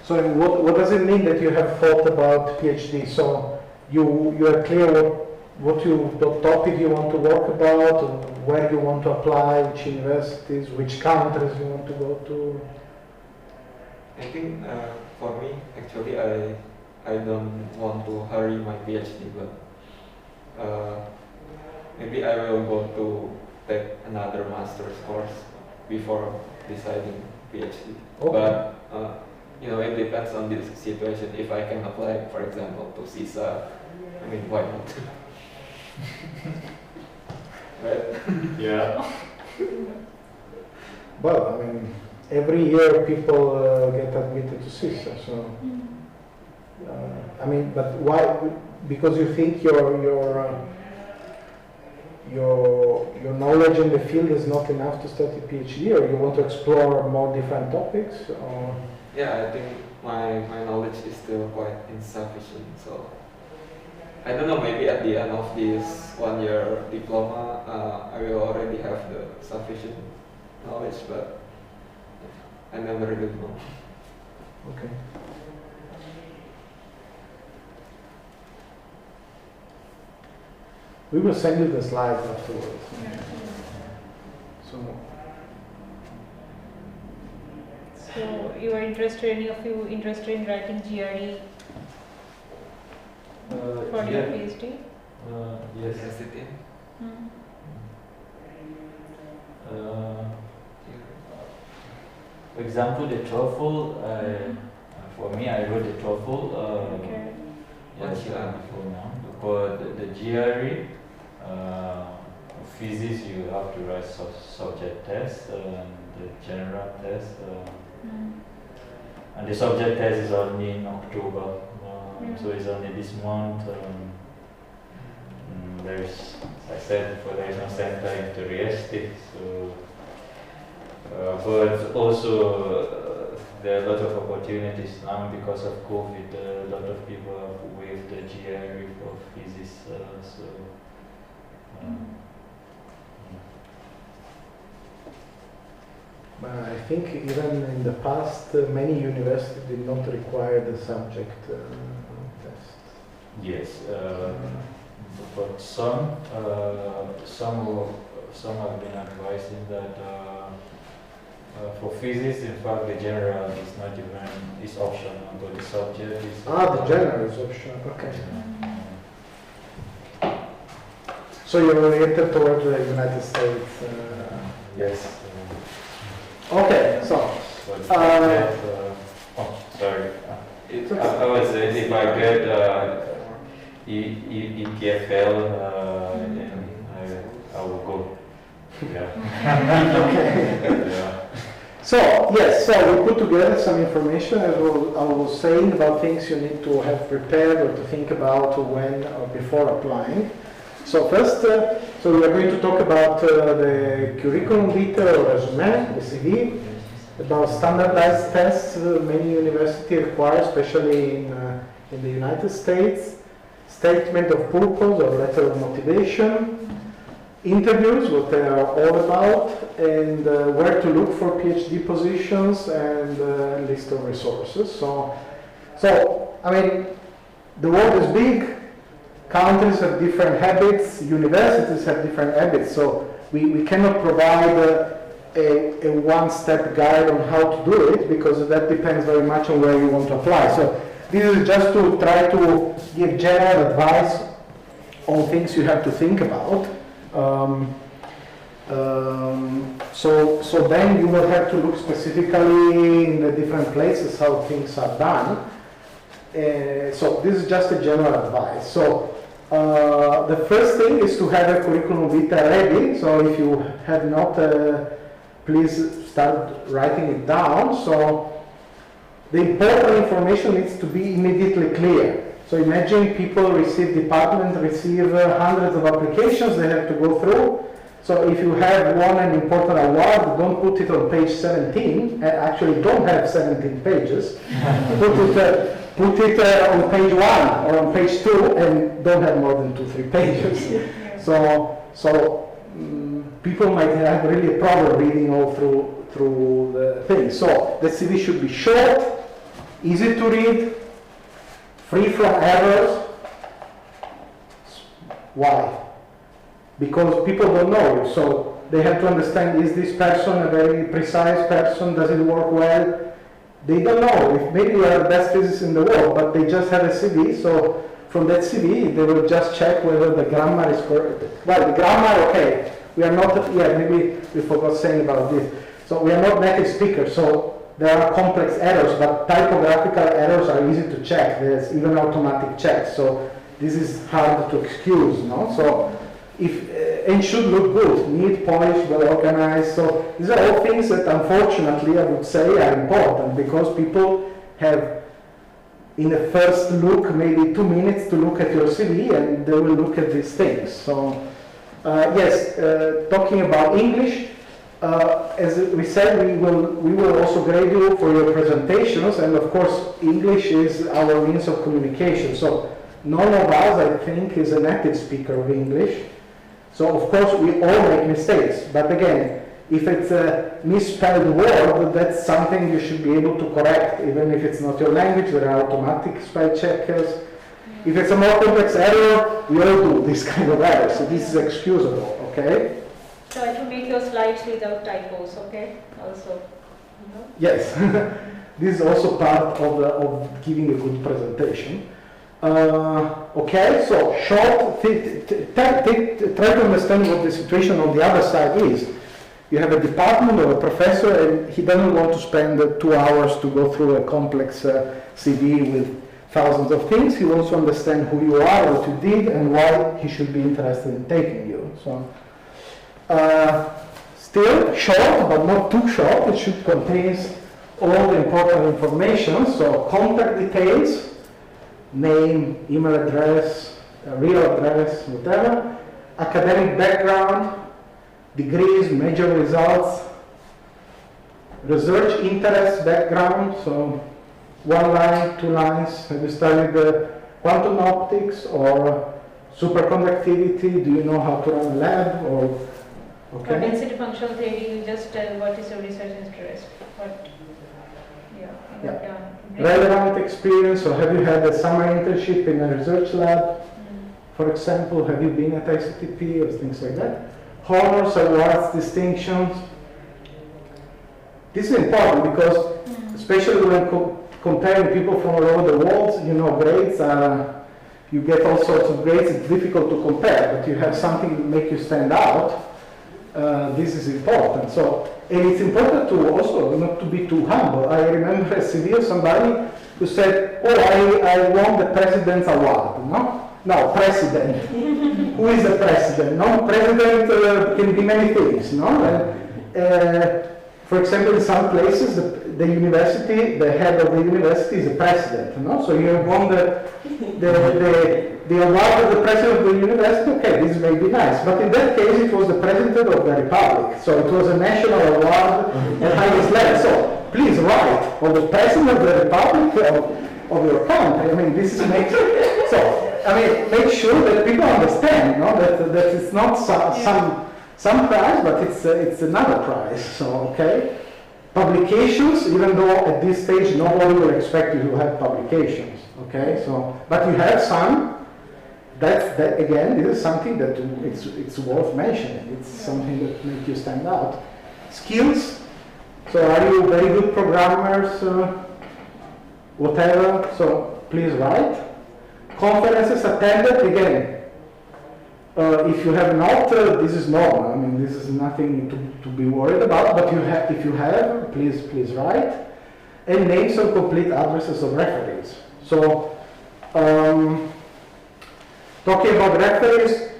So what does it mean that you have thought about PhD? So you are clear what topic you want to work about, or where you want to apply, which universities, which countries you want to go to? I think for me, actually, I don't want to hurry my PhD, but maybe I will go to take another master's course before deciding PhD. Okay. But it depends on this situation. If I can apply, for example, to CISA, I mean, why not? Right? Yeah. Well, I mean, every year people get admitted to CISA, so I mean, but why? Because you think your knowledge in the field is not enough to study PhD, or you want to explore more different topics? Or? Yeah, I think my knowledge is still quite insufficient. So I don't know. Maybe at the end of this 1-year diploma, I will already have the sufficient knowledge, but I never really know. Okay. We will send you the slides afterwards. So you are interested, any of you interested in writing GRE for your PhD? Yes. Yes, it is. Mm. For example, the TOEFL, for me, I wrote the TOEFL. Okay. Yes, before now. For the GRE, physics, you have to write subject test and the general test. And the subject test is only in October, so it's only this month. there's, as I said before, there is no center in Trieste. So, but also there are a lot of opportunities now because of COVID. A lot of people have waived the GRE for physics. But I think even in the past, many universities did not require the subject test. Yes, but some have been advising that for physics, in fact, the general is not even is optional, but the subject is. The general is optional. Okay. So you're oriented towards the United States. Yes. Okay. So. But sorry. I was saying if I get EPFL, then I will go. Yeah. Okay. Yeah. So yes, so we put together some information as I was saying about things you need to have prepared or to think about when or before applying. So first, so we are going to talk about the curriculum vitae or resume, the CV, about standardized tests many universities require, especially in the United States, statement of purpose or letter of motivation, interviews, what they are all about, and where to look for PhD positions, and list of resources. So I mean, the world is big. Countries have different habits, universities have different habits, so we cannot provide a one-step guide on how to do it, because that depends very much on where you want to apply. So this is just to try to give general advice on things you have to think about. So then you will have to look specifically in the different places how things are done. So this is just a general advice. So the first thing is to have a curriculum vitae ready. So if you have not, please start writing it down. So the important information needs to be immediately clear. So imagine departments receive hundreds of applications they have to go through. So if you have won an important award, don't put it on page 17. Actually, don't have 17 pages. Put it on page 1 or on page 2, and don't have more than 2-3 pages. So people might have really a problem reading all through the thing. So the CV should be short, easy to read, free from errors. Why? Because people don't know you, so they have to understand, is this person a very precise person? Does it work well? They don't know. If maybe you are the best physicist in the world, but they just have a CV, so from that CV they will just check whether the grammar is correct. Well, the grammar, okay. We are not, maybe we forgot saying about this. So we are not native speakers, so there are complex errors, but typographical errors are easy to check. There's even automatic checks, so this is hard to excuse, no? So and should look good, neat, polished, well organized. So these are all things that unfortunately I would say are important, because people have in a first look maybe 2 minutes to look at your CV, and they will look at these things. So yes, talking about English, as we said, we will also grade you for your presentations, and of course English is our means of communication. So none of us, I think, is a native speaker of English. So of course we all make mistakes, but again, if it's a misspelled word, that's something you should be able to correct, even if it's not your language. There are automatic spell checkers. If it's a more complex error, we all do this kind of error, so this is excusable, okay? Try to make your slides without typos, okay? Also, Yes, this is also part of giving a good presentation. Okay, so short, try to understand what the situation on the other side is. You have a department or a professor, and he doesn't want to spend 2 hours to go through a complex CV with thousands of things. He wants to understand who you are, what you did, and why he should be interested in taking you. So, still short, but not too short. It should contain all the important information. So contact details, name, email address, real address, whatever. academic background, degrees, major results, research interest background, so 1 line, 2 lines. Have you studied quantum optics or superconductivity? Do you know how to run a lab? Or For density functional theory, you just tell what is your research interest. What, yeah. Relevant experience, or have you had a summer internship in a research lab? For example, have you been at ICTP or things like that? Honors, awards, distinctions. This is important because, especially when comparing people from all over the world, you know, grades are, you get all sorts of grades, it's difficult to compare, but you have something that make you stand out. This is important. So, and it's important to also not to be too humble. I remember a CV of somebody who said, oh, I won the President's Award, no? No, president. Who is the president? No, president can be many things, no? For example, in some places, the university, the head of the university is the president, no? So you have won the award of the president of the university, okay, this may be nice. But in that case, it was the president of the republic. So it was a national award at highest level. So please write, or the president of the republic of your country. I mean, this makes, so, I mean, make sure that people understand, no? That it's not some prize, but it's another prize. So, okay. Publications, even though at this stage nobody will expect you to have publications, okay? So, but you have some. That again, this is something that it's worth mentioning. It's something that makes you stand out. Skills. So, are you very good programmers? Whatever. So, please write. Conferences attended, again, if you have not, this is normal. I mean, this is nothing to be worried about, but if you have, please write. And names and complete addresses of referees. So, talking about referees,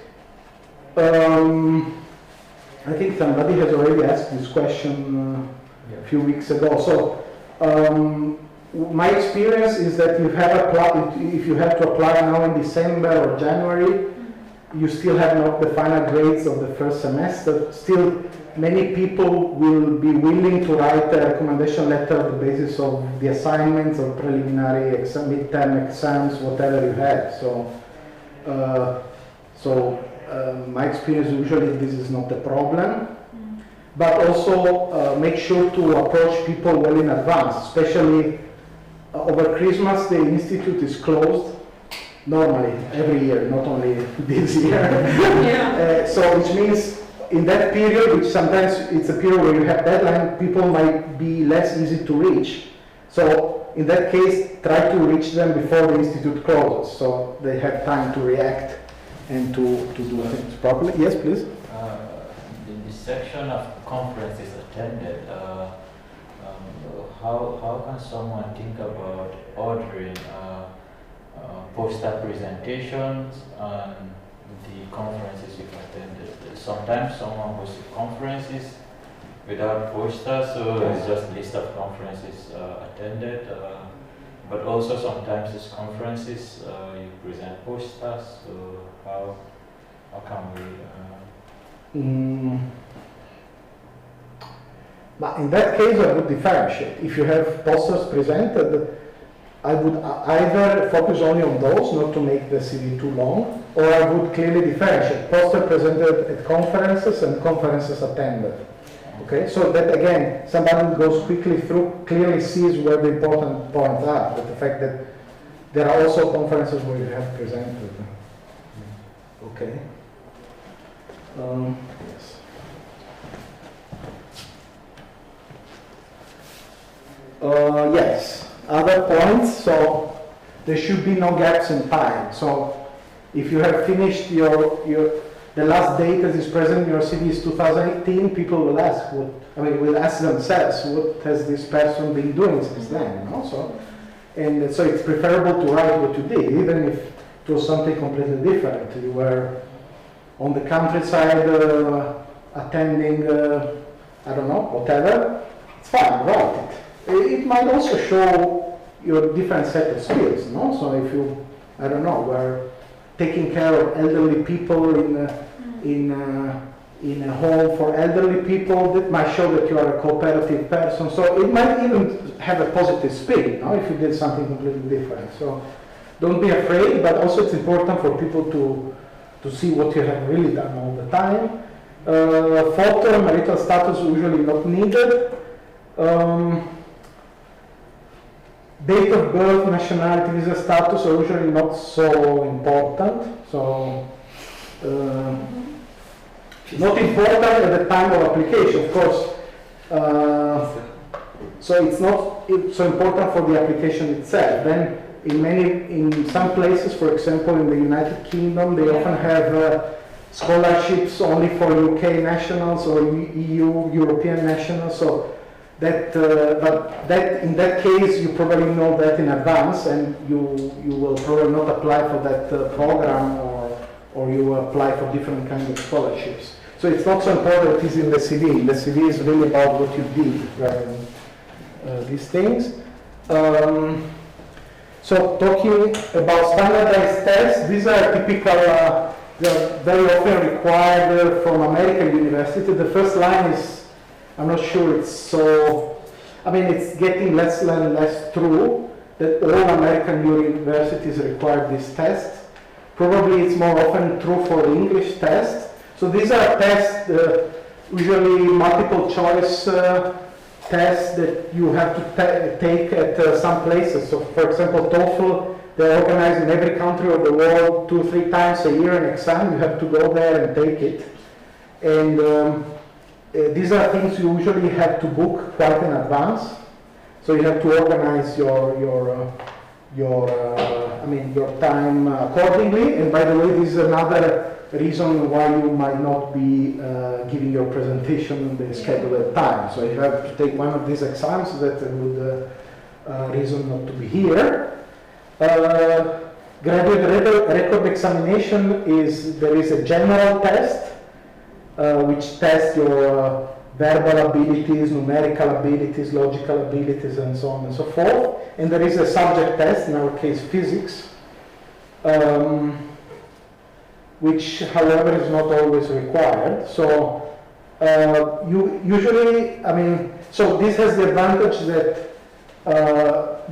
I think somebody has already asked this question a few weeks ago. So, my experience is that if you have to apply now in December or January, you still have not the final grades of the first semester. Still, many people will be willing to write a recommendation letter on the basis of the assignments or preliminary midterm exams, whatever you have. So, my experience, usually this is not a problem. But also make sure to approach people well in advance, especially over Christmas. The institute is closed. Normally, every year, not only this year. So, which means in that period, which sometimes it's a period where you have deadline, people might be less easy to reach. So, in that case, try to reach them before the institute closes, so they have time to react and to do things properly. Yes, please. In this section of conferences attended, how can someone think about ordering poster presentations and the conferences you've attended? Sometimes someone hosts conferences without posters, so it's just a list of conferences attended. But also sometimes these conferences you present posters. So how can we? But in that case, I would differentiate. If you have posters presented, I would either focus only on those, not to make the CV too long, or I would clearly differentiate poster presented at conferences and conferences attended. Okay, so that again, somebody who goes quickly through clearly sees where the important points are, but the fact that there are also conferences where you have presented. Okay. Yes. Yes. Other points, so there should be no gaps in time. So if you have finished the last date that is present in your CV is 2018, people will ask, will ask themselves, what has this person been doing since then? You know? So it's preferable to write what you did, even if it was something completely different. You were on the countryside attending, I don't know, whatever. It's fine, write it. It might also show your different set of skills, no? So if you, I don't know, were taking care of elderly people in in a home for elderly people, that might show that you are a cooperative person. So it might even have a positive spin, no, if you did something completely different. So don't be afraid, but also it's important for people to see what you have really done all the time. Photo and marital status usually not needed. Date of birth, nationality, visa status are usually not so important. So not important at the time of application, of course. So it's not so important for the application itself. Then in some places, for example, in the United Kingdom, they often have scholarships only for UK nationals or EU, European nationals. So that, but that in that case, you probably know that in advance, and you will probably not apply for that program, or you will apply for different kinds of scholarships. So it's not so important it is in the CV. The CV is really about what you did rather than these things. So talking about standardized tests, these are typical, they are very often required from American university. The first line is, I'm not sure it's so, I mean, it's getting less and less true that all American universities require this test. Probably it's more often true for the English test. So these are tests, usually multiple choice tests that you have to take at some places. So for example, TOEFL, they're organized in every country of the world 2-3 times a year, an exam. You have to go there and take it. And these are things you usually have to book quite in advance. So you have to organize your time accordingly. And by the way, this is another reason why you might not be giving your presentation in the scheduled time. So you have to take one of these exams. That's a good reason not to be here. Graduate record examination is, there is a general test which tests your verbal abilities, numerical abilities, logical abilities, and so on and so forth. And there is a subject test, in our case physics, which however is not always required. So you usually, so this has the advantage that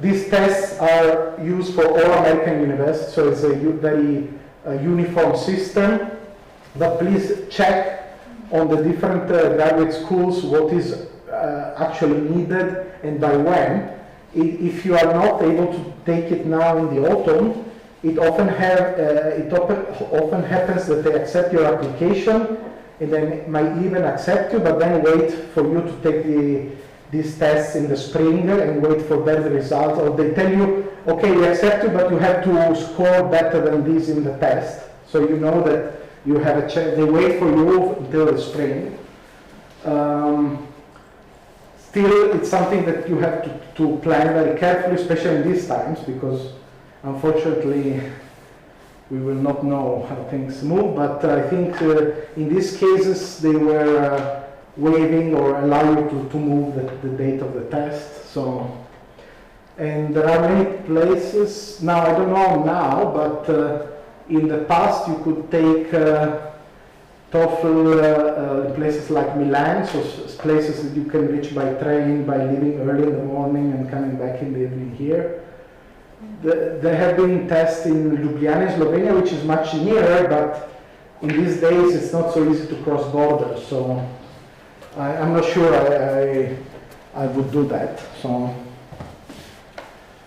these tests are used for all American universities, so it's a very uniform system. But please check on the different graduate schools what is actually needed and by when. If you are not able to take it now in the autumn, it often happens that they accept your application and they might even accept you, but then wait for you to take these tests in the spring and wait for better results, or they tell you, okay, we accept you, but you have to score better than this in the test. So you know that you have a chance. They wait for you until the spring. Still, it's something that you have to plan very carefully, especially in these times, because unfortunately we will not know how things move. But I think in these cases they were waiving or allow you to move the date of the test. So, and there are many places now. I don't know now, but in the past you could take TOEFL in places like Milan, so places that you can reach by train, by leaving early in the morning and coming back in the evening here. There have been tests in Ljubljana, Slovenia, which is much nearer, but in these days it's not so easy to cross borders. So I'm not sure I would do that. So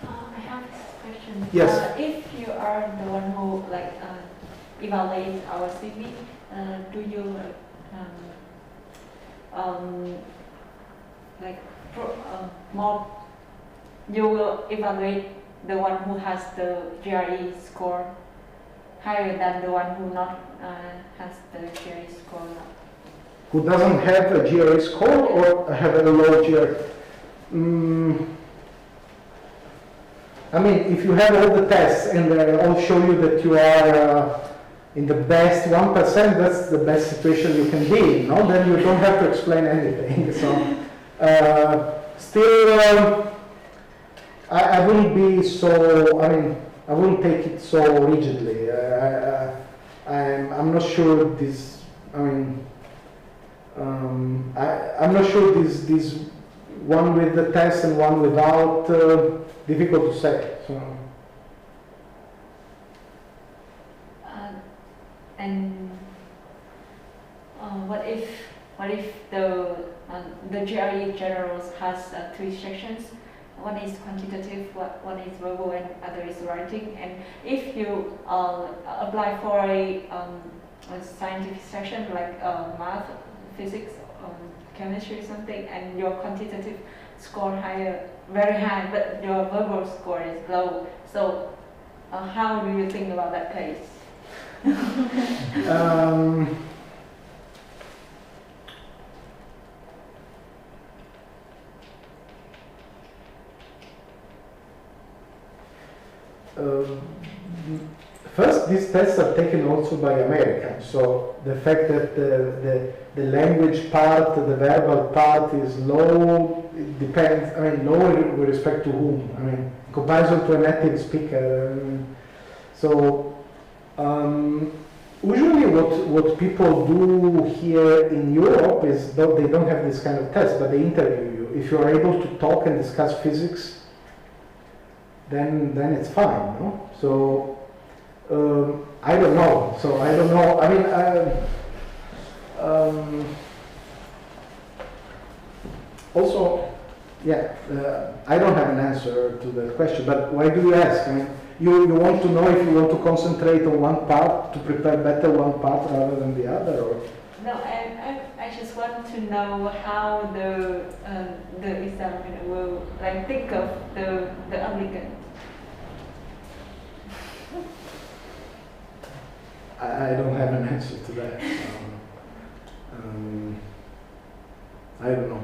I have this question. Yes. If you are the one who evaluate our CV, do you you will evaluate the one who has the GRE score higher than the one who not has the GRE score? Who doesn't have a GRE score or have a low GRE? If you have all the tests and they all show you that you are in the best 1%, that's the best situation you can be in, no? Then you don't have to explain anything. So, still, I wouldn't be so, I wouldn't take it so rigidly. I'm not sure this I mean, I'm not sure this one with the test and one without, difficult to say. So. And what if the GRE generals has three sections? One is quantitative, one is verbal, and other is writing. And if you apply for a scientific section like math, physics, chemistry, something, and your quantitative score higher, very high, but your verbal score is low. So, how do you think about that case? First, these tests are taken also by Americans, so the fact that the language part, the verbal part is low, it depends, I mean, low with respect to whom, I mean, in comparison to a native speaker. Usually what people do here in Europe is they don't have this kind of test, but they interview you. If you are able to talk and discuss physics, then it's fine, no? So I don't know. So I don't know. I mean, also, yeah, I don't have an answer to the question. But why do you ask? I mean, you want to know if you want to concentrate on one part to prepare better one part rather than the other, or? No, I just want to know how the examiner will think of the applicant. I don't have an answer to that. I don't know.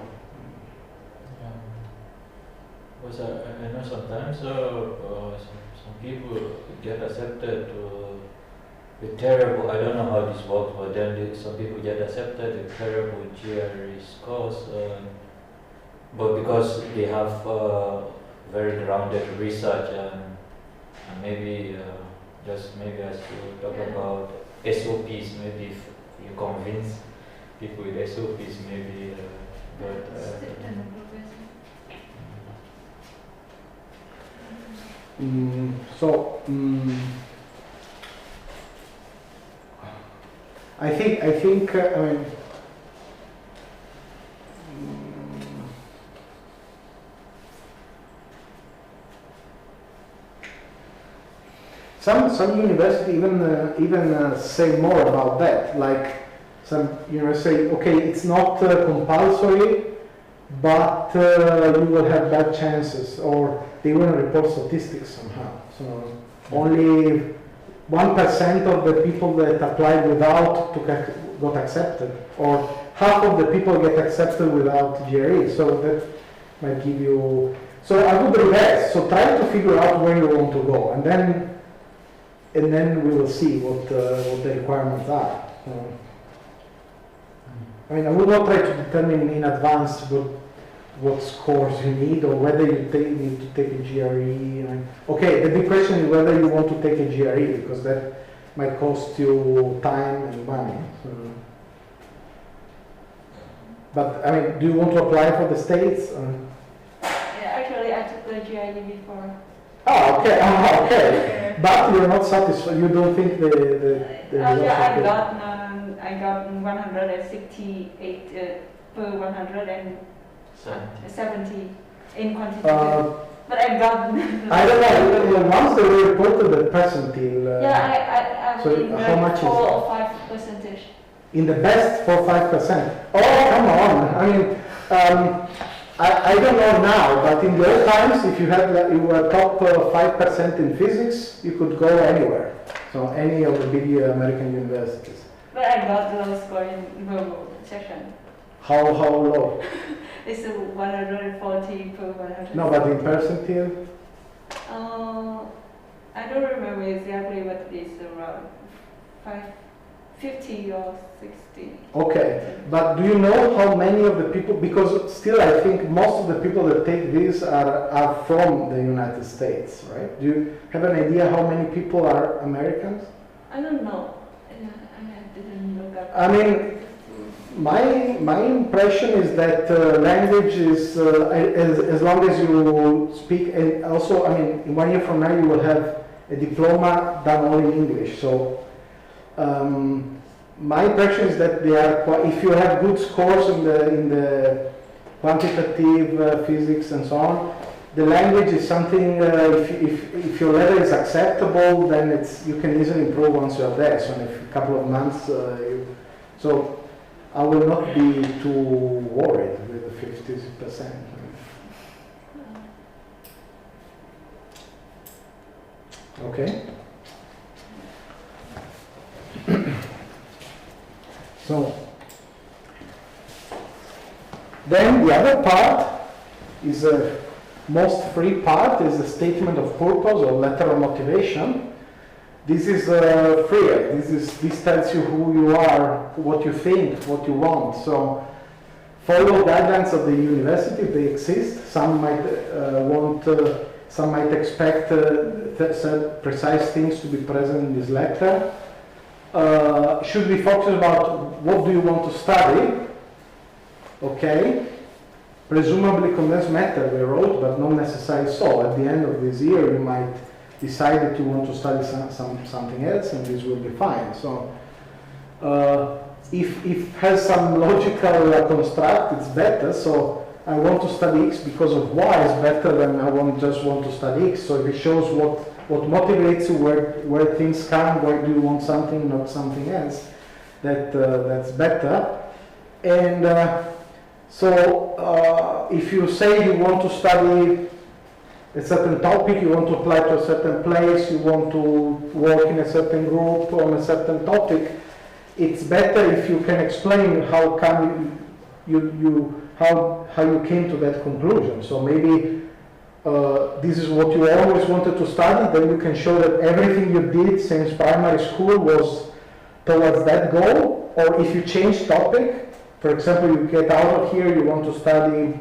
Because I know sometimes some people get accepted with terrible, I don't know how this works, but then some people get accepted with terrible GRE scores, but because they have very grounded research and maybe maybe I should talk about SOPs, maybe if you convince people with SOPs, maybe, I think I mean, some university even say more about that. Like some university say, okay, it's not compulsory, but you will have bad chances, or they want to report statistics somehow. So only 1% of the people that applied without got accepted, or half of the people get accepted without GRE. So that might give you. So I would reverse. So try to figure out where you want to go, and then we will see what the requirements are. I mean, I would not try to determine in advance what scores you need, or whether you need to take a GRE. Okay, the big question is whether you want to take a GRE, because that might cost you time and money. But I mean, do you want to apply for the States? Yeah, actually, I took the GRE before. Oh, okay. Oh, okay. But you're not satisfied. You don't think the yeah, I got 168 per 170 in quantitative. But I got. I don't know. Once they were reported the percentile. Yeah, I so mean, how much 4 is or 5%. in the best 4 or 5%? Oh, come on! I mean, I don't know now, but in the old times, if you were top 5% in physics, you could go anywhere. So any of the big American universities. But I got low score in verbal section. How low? It's 140 per 100. No, but in percentile? I don't remember exactly, but it's around 50 or 60. Okay, but do you know how many of the people, because still I think most of the people that take this are from the United States, right? Do you have an idea how many people are Americans? I don't know. I didn't look I mean, my impression is that language is, as long as you speak, and also, I mean, in 1 year from now you will have a diploma done all in English. So my impression is that they are quite, if you have good scores in the quantitative physics and so on, the language is something, if your level is acceptable, then you can easily improve once you're there. So in a couple of months, so I will not be too worried with the 50%. Okay. So then the other part is a most free part, is the statement of purpose or letter of motivation. This is freer. This tells you who you are, what you think, what you want. So follow guidelines of the university. They exist. Some might some might expect precise things to be present in this letter. Should we focus about what do you want to study? Okay. Presumably condensed matter we wrote, but not necessarily so. At the end of this year, you might decide that you want to study something else, and this will be fine. So, if it has some logical construct, it's better. So, I want to study X because of Y is better than just want to study X. So, if it shows what motivates you, where things come, where do you want something, not something else, that's better. And so, if you say you want to study a certain topic, you want to apply to a certain place, you want to work in a certain group on a certain topic, it's better if you can explain how come how you came to that conclusion. So maybe this is what you always wanted to study, then you can show that everything you did since primary school was towards that goal. Or if you change topic, for example, you get out of here, you want to study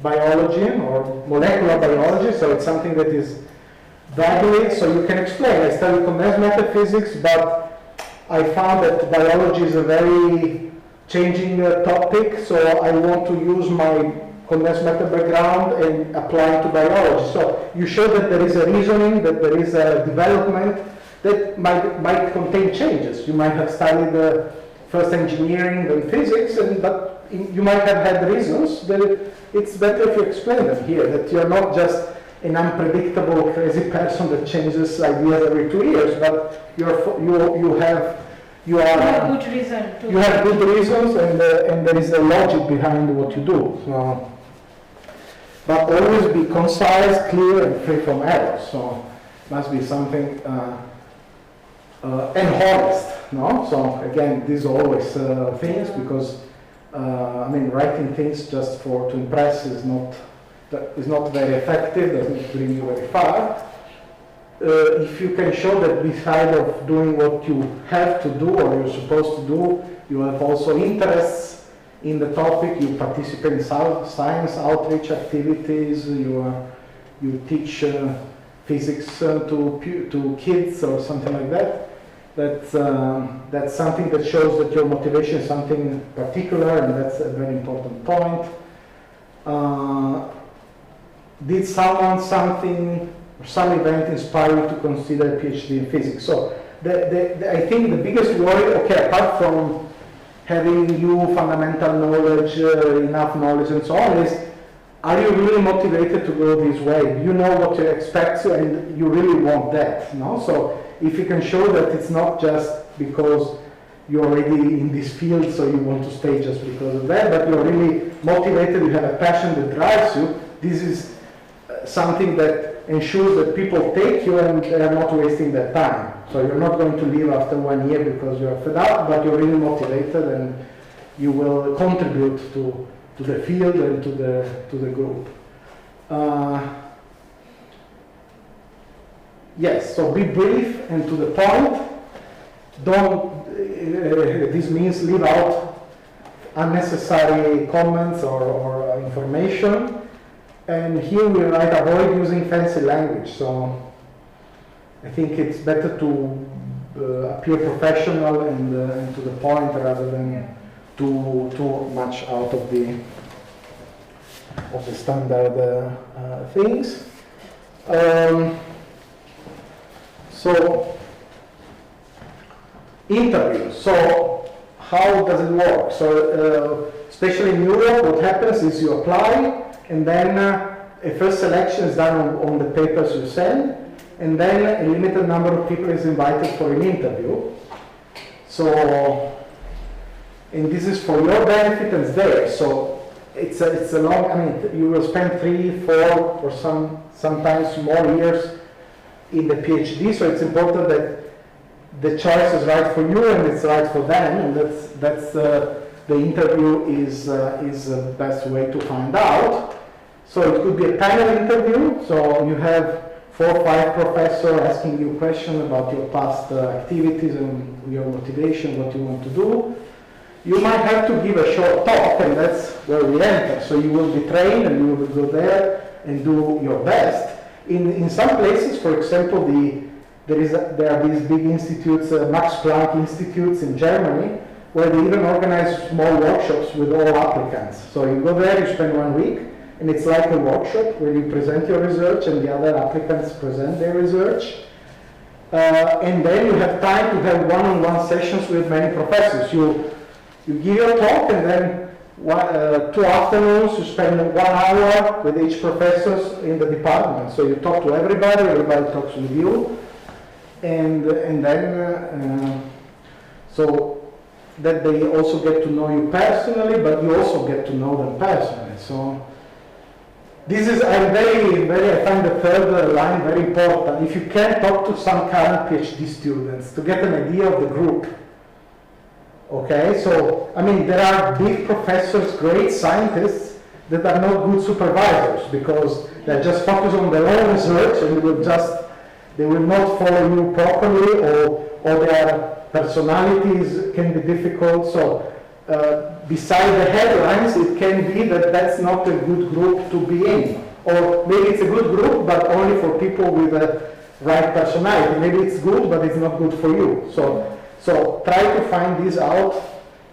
biology or molecular biology, so it's something that is valid, so you can explain. I study condensed matter physics, but I found that biology is a very changing topic, so I want to use my condensed matter background and apply it to biology. So you show that there is a reasoning, that there is a development that might contain changes. You might have studied first engineering, then physics, but you might have had reasons that it's better if you explain them here, that you're not just an unpredictable crazy person that changes ideas every 2 years, but you have good reason to. You have good reasons, and there is a logic behind what you do. So, but always be concise, clear, and free from errors. So must be something and honest. No, so again, these are always things, because I mean, writing things just to impress is not very effective. Doesn't bring you very far. If you can show that beside of doing what you have to do or you're supposed to do, you have also interests in the topic. You participate in science outreach activities. You teach physics to kids or something like that. That's something that shows that your motivation is something particular, and that's a very important point. Did some event inspire you to consider a PhD in physics? So I think the biggest worry, okay, apart from having new fundamental knowledge, enough knowledge and so on, is are you really motivated to go this way? Do you know what you expect and you really want that? No? So if you can show that it's not just because you're already in this field, so you want to stay just because of that, but you're really motivated, you have a passion that drives you, this is something that ensures that people take you and they are not wasting their time. So you're not going to leave after 1 year because you're fed up, but you're really motivated and you will contribute to the field and to the group. Yes, so be brief and to the point. Don't, this means leave out unnecessary comments or information. And here we write avoid using fancy language. So I think it's better to appear professional and to the point rather than too much out of the standard things. So interviews. So how does it work? So especially in Europe, what happens is you apply, and then a first selection is done on the papers you send, and then a limited number of people is invited for an interview. So, and this is for your benefit and theirs. So it's a long, I mean, you will spend 3, 4, or sometimes more years in the PhD, so it's important that the choice is right for you and it's right for them, and that's the interview is the best way to find out. So it could be a panel interview, so you have 4 or 5 professors asking you questions about your past activities and your motivation, what you want to do. You might have to give a short talk, and that's where we enter. So you will be trained and you will go there and do your best. In some places, for example, there are these big institutes, Max Planck institutes in Germany, where they even organize small workshops with all applicants. So you go there, you spend 1 week, and it's like a workshop where you present your research and the other applicants present their research. And then you have time to have one-on-one sessions with many professors. You give your talk, and then 2 afternoons you spend 1 hour with each professor in the department. So you talk to everybody talks with you, and then so that they also get to know you personally, but you also get to know them personally. So this is, I find the third line very important. If you can talk to some current PhD students to get an idea of the group. Okay, so, I mean, there are big professors, great scientists that are not good supervisors because they're just focused on their own research and they will not follow you properly, or their personalities can be difficult. So, beside the headlines, it can be that that's not a good group to be in. Or maybe it's a good group, but only for people with the right personality. Maybe it's good, but it's not good for you. So try to find these out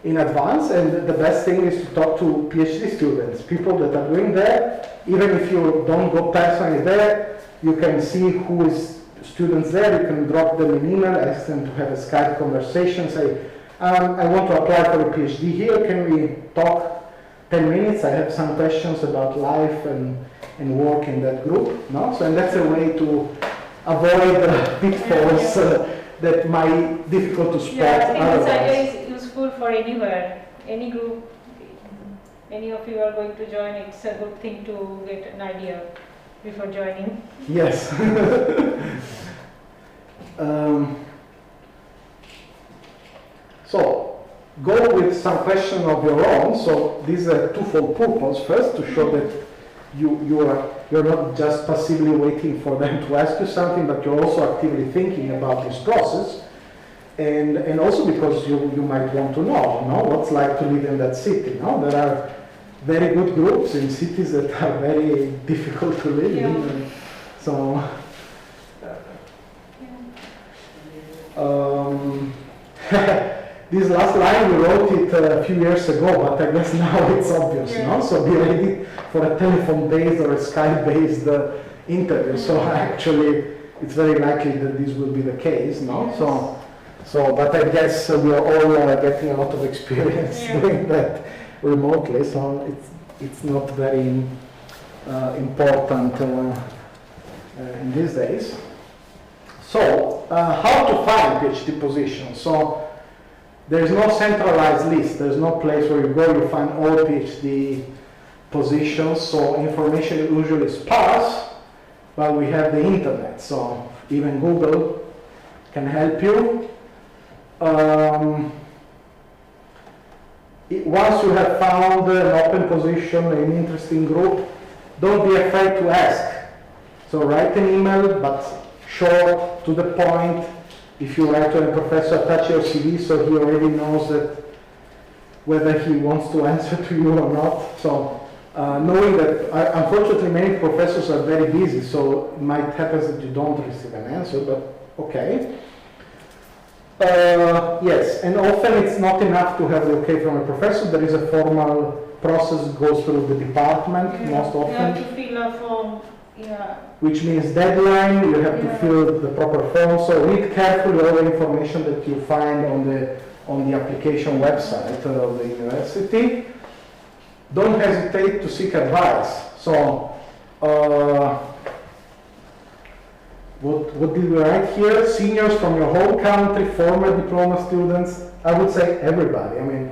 in advance, and the best thing is to talk to PhD students, people that are doing that. Even if you don't go personally there, you can see who is students there. You can drop them an email, ask them to have a Skype conversation, say, I want to apply for a PhD here, can we talk 10 minutes? I have some questions about life and work in that group. No? So, and that's a way to avoid pitfalls that might be difficult to spot. Yeah, I think otherwise. this idea is useful for anywhere, any group, any of you are going to join, it's a good thing to get an idea before joining. Yes. So, go with some question of your own. So, these are twofold purpose. First, to show that you're not just passively waiting for them to ask you something, but you're also actively thinking about this process. And also because you might want to know what's like to live in that city. No? There are very good groups in cities that are very difficult to live in. So, this last line, we wrote it a few years ago, but I guess now it's obvious, no? So be ready for a telephone-based or a Skype-based interview. So actually, it's very likely that this will be the case, no? So, but I guess we are all getting a lot of experience doing that remotely, so it's not very important in these days. So, how to find PhD positions? So, there is no centralized list. There's no place where you go, you find all PhD positions. So, information usually is sparse, but we have the internet. So, even Google can help you. Once you have found an open position, an interesting group, don't be afraid to ask. So, write an email, but short, to the point. If you write to a professor, attach your CV so he already knows that whether he wants to answer to you or not. So knowing that, unfortunately, many professors are very busy, so it might happen that you don't receive an answer, but okay. Yes, and often it's not enough to have the okay from a professor. There is a formal process that goes through the department most You have often, to fill a form, yeah. which means deadline, you have to fill the proper form. So read carefully all the information that you find on the application website of the university. Don't hesitate to seek advice. So, what did we write here? Seniors from your home country, former diploma students. I would say everybody. I mean,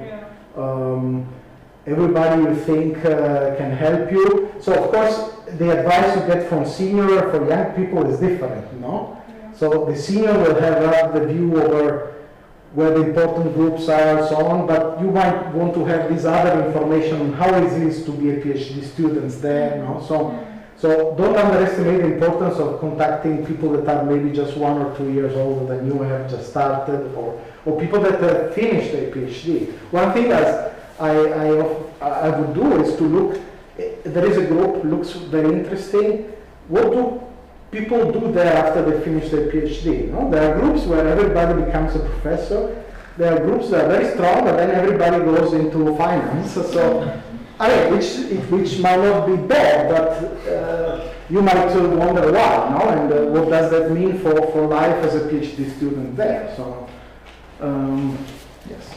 everybody you think can help you. So of course, the advice you get from senior for young people is different, you know? So the senior will have the view over where the important groups are and so on, but you might want to have this other information on how easy it is to be a PhD student there, you know? So don't underestimate the importance of contacting people that are maybe just 1 or 2 years older than you have just started, or people that have finished their PhD. One thing as I would do is to look, there is a group, looks very interesting. What do people do there after they finish their PhD? No? There are groups where everybody becomes a professor. There are groups that are very strong, but then everybody goes into finance. So, I mean, which might not be bad, but you might wonder why, no? And what does that mean for life as a PhD student there? So, yes.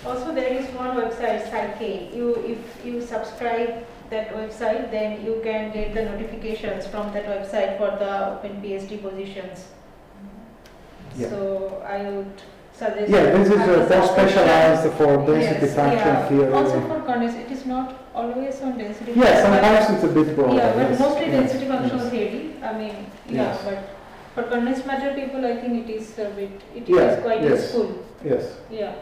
Also, there is one website, Psyche. If you subscribe that website, then you can get the notifications from that website for the open PhD positions. Yeah. So I would suggest. Yeah, this is more specialized for density function theory. Also for condensed, it is not always on density. Yeah, sometimes it's a bit broader. Yeah, but yes. mostly density Yes. functional theory. I mean, Yes. but for condensed matter people, I think it is a bit. It Yeah, is quite yes. useful. Yes. Yeah.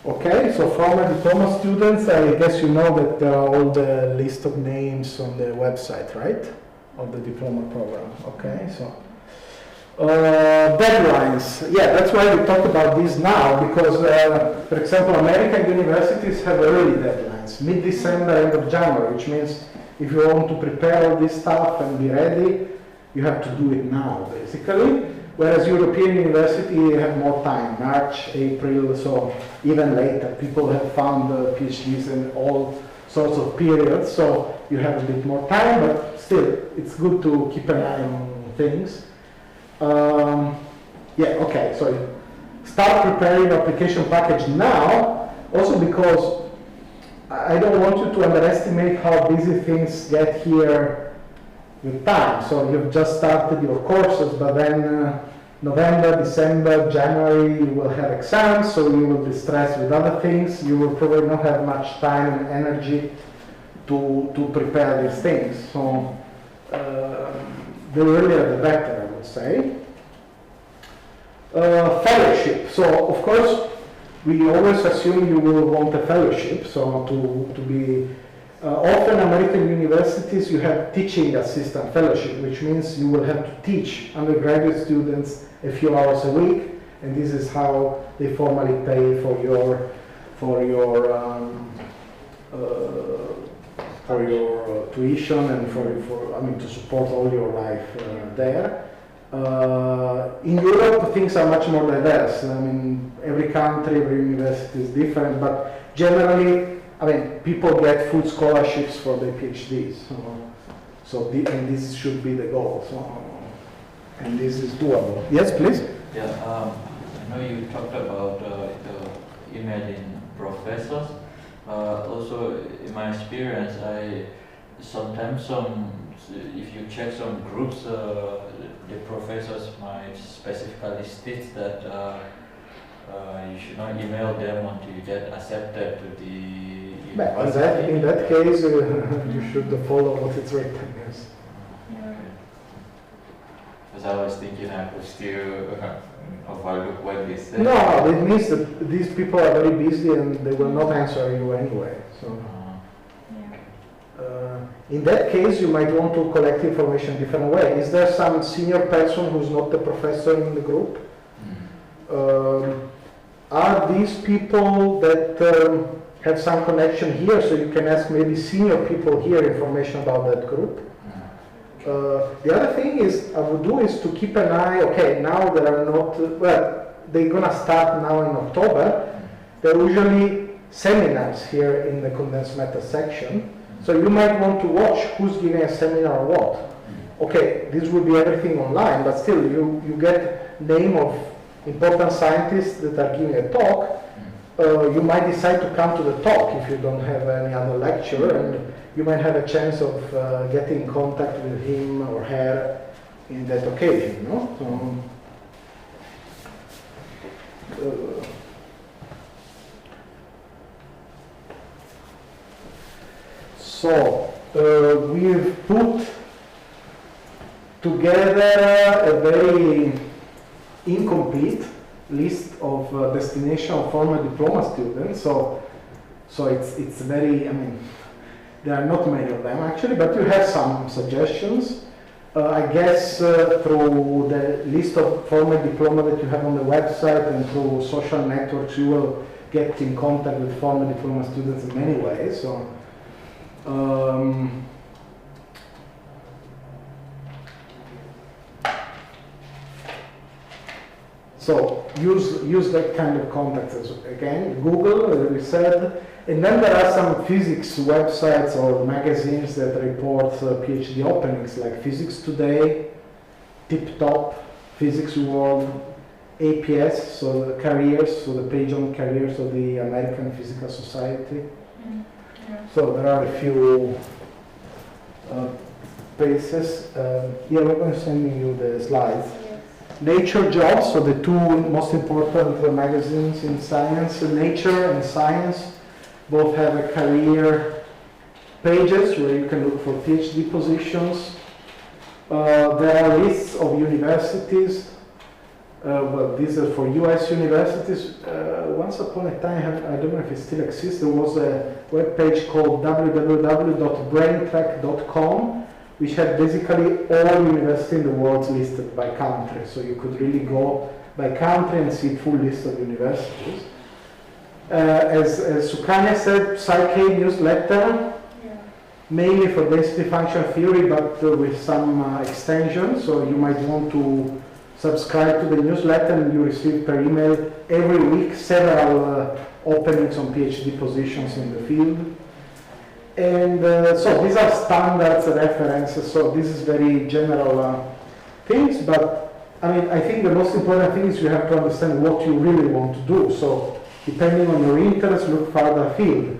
Okay, so former diploma students, I guess you know that there are all the list of names on the website, right? Of the diploma program. Okay, so deadlines. Yeah, that's why we talk about this now, because, for example, American universities have early deadlines, mid-December, end of January, which means if you want to prepare all this stuff and be ready, you have to do it now, basically. Whereas European university have more time, March, April, so even later. People have found PhDs in all sorts of periods, so you have a bit more time, but still, it's good to keep an eye on things. Yeah, okay, so start preparing your application package now, also because I don't want you to underestimate how busy things get here with time. So you've just started your courses, but then November, December, January, you will have exams, so you will be stressed with other things. You will probably not have much time and energy to prepare these things. So the earlier the better, I would say. Fellowship. So of course, we always assume you will want a fellowship. So to be often American universities, you have teaching assistant fellowship, which means you will have to teach undergraduate students a few hours a week, and this is how they formally pay for your tuition and to support all your life there. In Europe, things are much more diverse. I mean, every country, every university is different, but generally, I mean, people get full scholarships for their PhDs. And this should be the goal. And this is doable. Yes, please. Yeah, I know you talked about the emailing professors. Also, in my experience, sometimes if you check some groups, the professors might specifically state that you should not email them until you get accepted to the university. In that case, you should follow what is written. Yes. Because I was thinking I could still overlook what they said. No, it means that these people are very busy and they will not answer you anyway. So, in that case, you might want to collect information a different way. Is there some senior person who's not the professor in the group? Are these people that have some connection here, so you can ask maybe senior people here information about that group? The other thing is I would do is to keep an eye. Okay, now there are not they're gonna start now in October. There are usually seminars here in the condensed matter section, so you might want to watch who's giving a seminar or what. Okay, this will be everything online, but still you get name of important scientists that are giving a talk. You might decide to come to the talk if you don't have any other lecture, and you might have a chance of getting in contact with him or her in that occasion, no? So we've put together a very incomplete list of destination of former diploma students. So it's very, I mean, there are not many of them actually, but you have some suggestions. I guess through the list of former diploma that you have on the website and through social networks, you will get in contact with former diploma students in many ways. So, so use that kind of contacts again. Google, as we said, and then there are some physics websites or magazines that report PhD openings, like Physics Today, Tip Top, Physics World, APS, so the careers, so the page on careers of the American Physical Society. So there are a few places. Yeah, we're going to send you the slides. Nature Jobs, so the two most important magazines in science, Nature and Science, both have a career pages where you can look for PhD positions. There are lists of universities, but these are for US universities. Once upon a time, I don't know if it still exists, there was a web page called www.braintrack.com, which had basically all universities in the world listed by country. So you could really go by country and see full list of universities. As Sukanya said, Psyche newsletter, mainly for density function theory, but with some extensions. So you might want to subscribe to the newsletter and you receive per email every week several openings on PhD positions in the field. And so these are standards references, so this is very general things, but I mean, I think the most important thing is you have to understand what you really want to do. So depending on your interest, look further afield.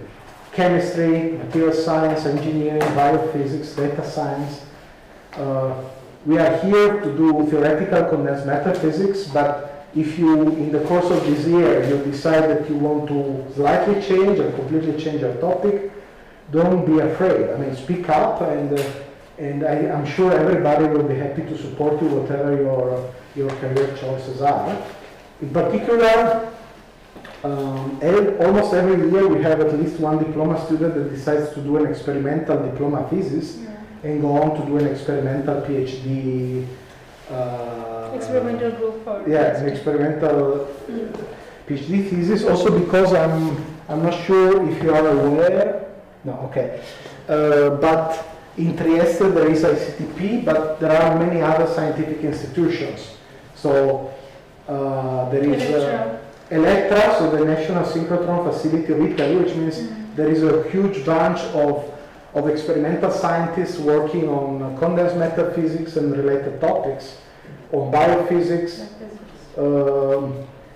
Chemistry, material science, engineering, biophysics, data science. We are here to do theoretical condensed matter physics, but if you, in the course of this year, you decide that you want to slightly change or completely change your topic, don't be afraid. I mean, speak up, and I'm sure everybody will be happy to support you, whatever your career choices are. In particular, almost every year we have at least one diploma student that decides to do an experimental diploma thesis and go on to do an experimental PhD. Experimental group for an experimental PhD thesis. Also because I'm not sure if you are aware. No, okay. But in Trieste there is ICTP, but there are many other scientific institutions. So there is Electra, so the National Synchrotron Facility of Italy, which means there is a huge bunch of experimental scientists working on condensed matter physics and related topics, on biophysics.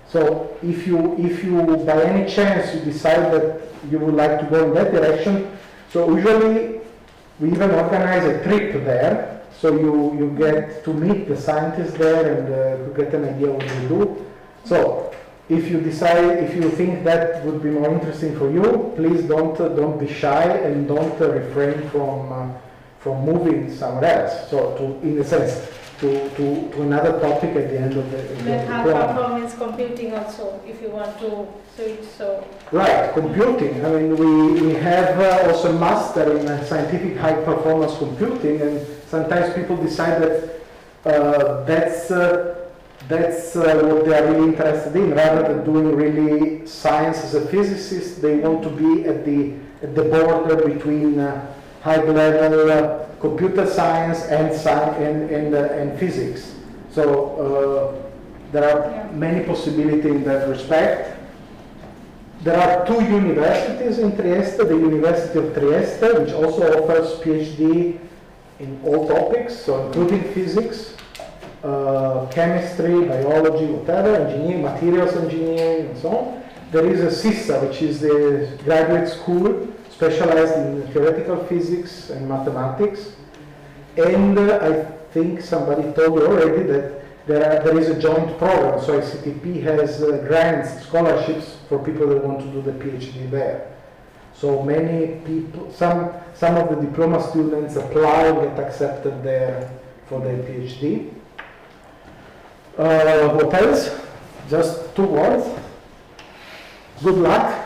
So if you by any chance you decide that you would like to go in that direction, so usually we even organize a trip there, so you get to meet the scientists there and to get an idea what they do. So if you think that would be more interesting for you, please don't be shy and don't refrain from moving somewhere else. So in a sense, to another topic at the end of the high performance computing also, if you want to switch. So right, computing. I mean, we have also a master in scientific high performance computing, and sometimes people decide that that's what they are really interested in, rather than doing really science as a physicist. They want to be at the border between high-level computer science and physics. So there are many possibilities in that respect. There are two universities in Trieste, the University of Trieste, which also offers PhD in all topics, so including physics, chemistry, biology, whatever, engineering, materials engineering, and so on. There is a SISA, which is the graduate school specialized in theoretical physics and mathematics. And I think somebody told you already that there is a joint program, so ICTP has grants, scholarships for people that want to do the PhD there. So many people, some of the diploma students apply and get accepted there for their PhD. What else? Just 2 words. Good luck.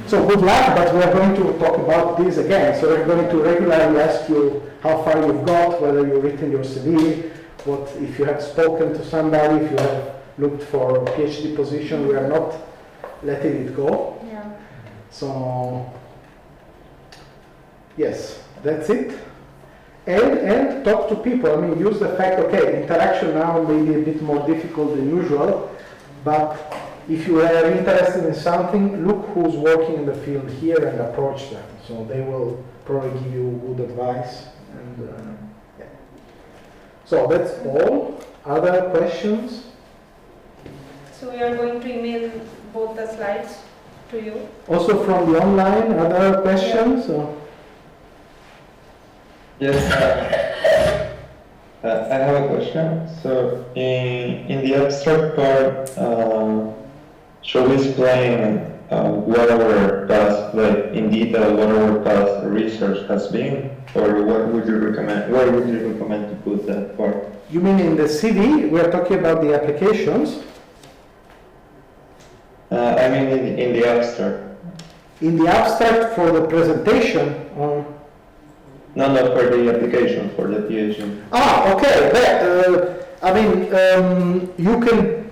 So good luck, but we are going to talk about this again. So we're going to regularly ask you how far you've got, whether you've written your CV, what if you have spoken to somebody, if you have looked for a PhD position. We are not letting it go. Yeah. So yes, that's it. And talk to people. I mean, use the fact, okay, interaction now may be a bit more difficult than usual, but if you are interested in something, look who's working in the field here and approach them. So they will probably give you good advice. And yeah. So that's all. Other questions? So we are going to email both the slides to you. Also from the online, other questions? Or? Yes, I have a question. So in the abstract part, should we explain what our past, like in detail, what our past research has been, or what would you recommend? Where would you recommend to put that part? You mean in the CV? We are talking about the applications. I mean in the abstract. In the abstract for the presentation. No, for the application for the PhD. Ah, okay. I mean, you can.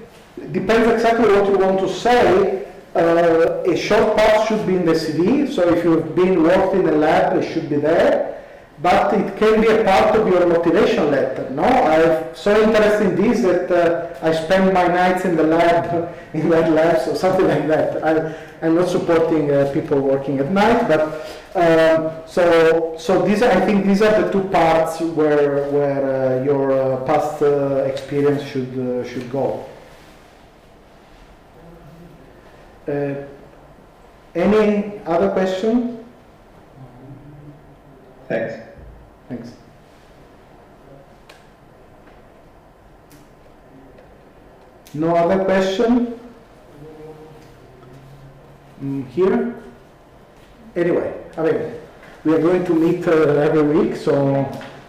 Depends exactly what you want to say. A short part should be in the CV, so if you've been worked in a lab, it should be there. But it can be a part of your motivation letter. No, I'm so interested in this that I spend my nights in the lab, in that lab, so something like that. I'm not supporting people working at night, but so these I think these are the 2 parts where your past experience should go. Any other question? Thanks. Thanks. No other question? Here? Anyway, I mean, we are going to meet every week, so,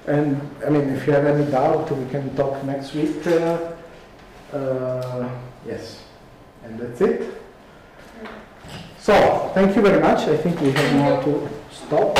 and I mean, if you have any doubt, we can talk next week. Yes, and that's it. So, thank you very much. I think we have more to stop.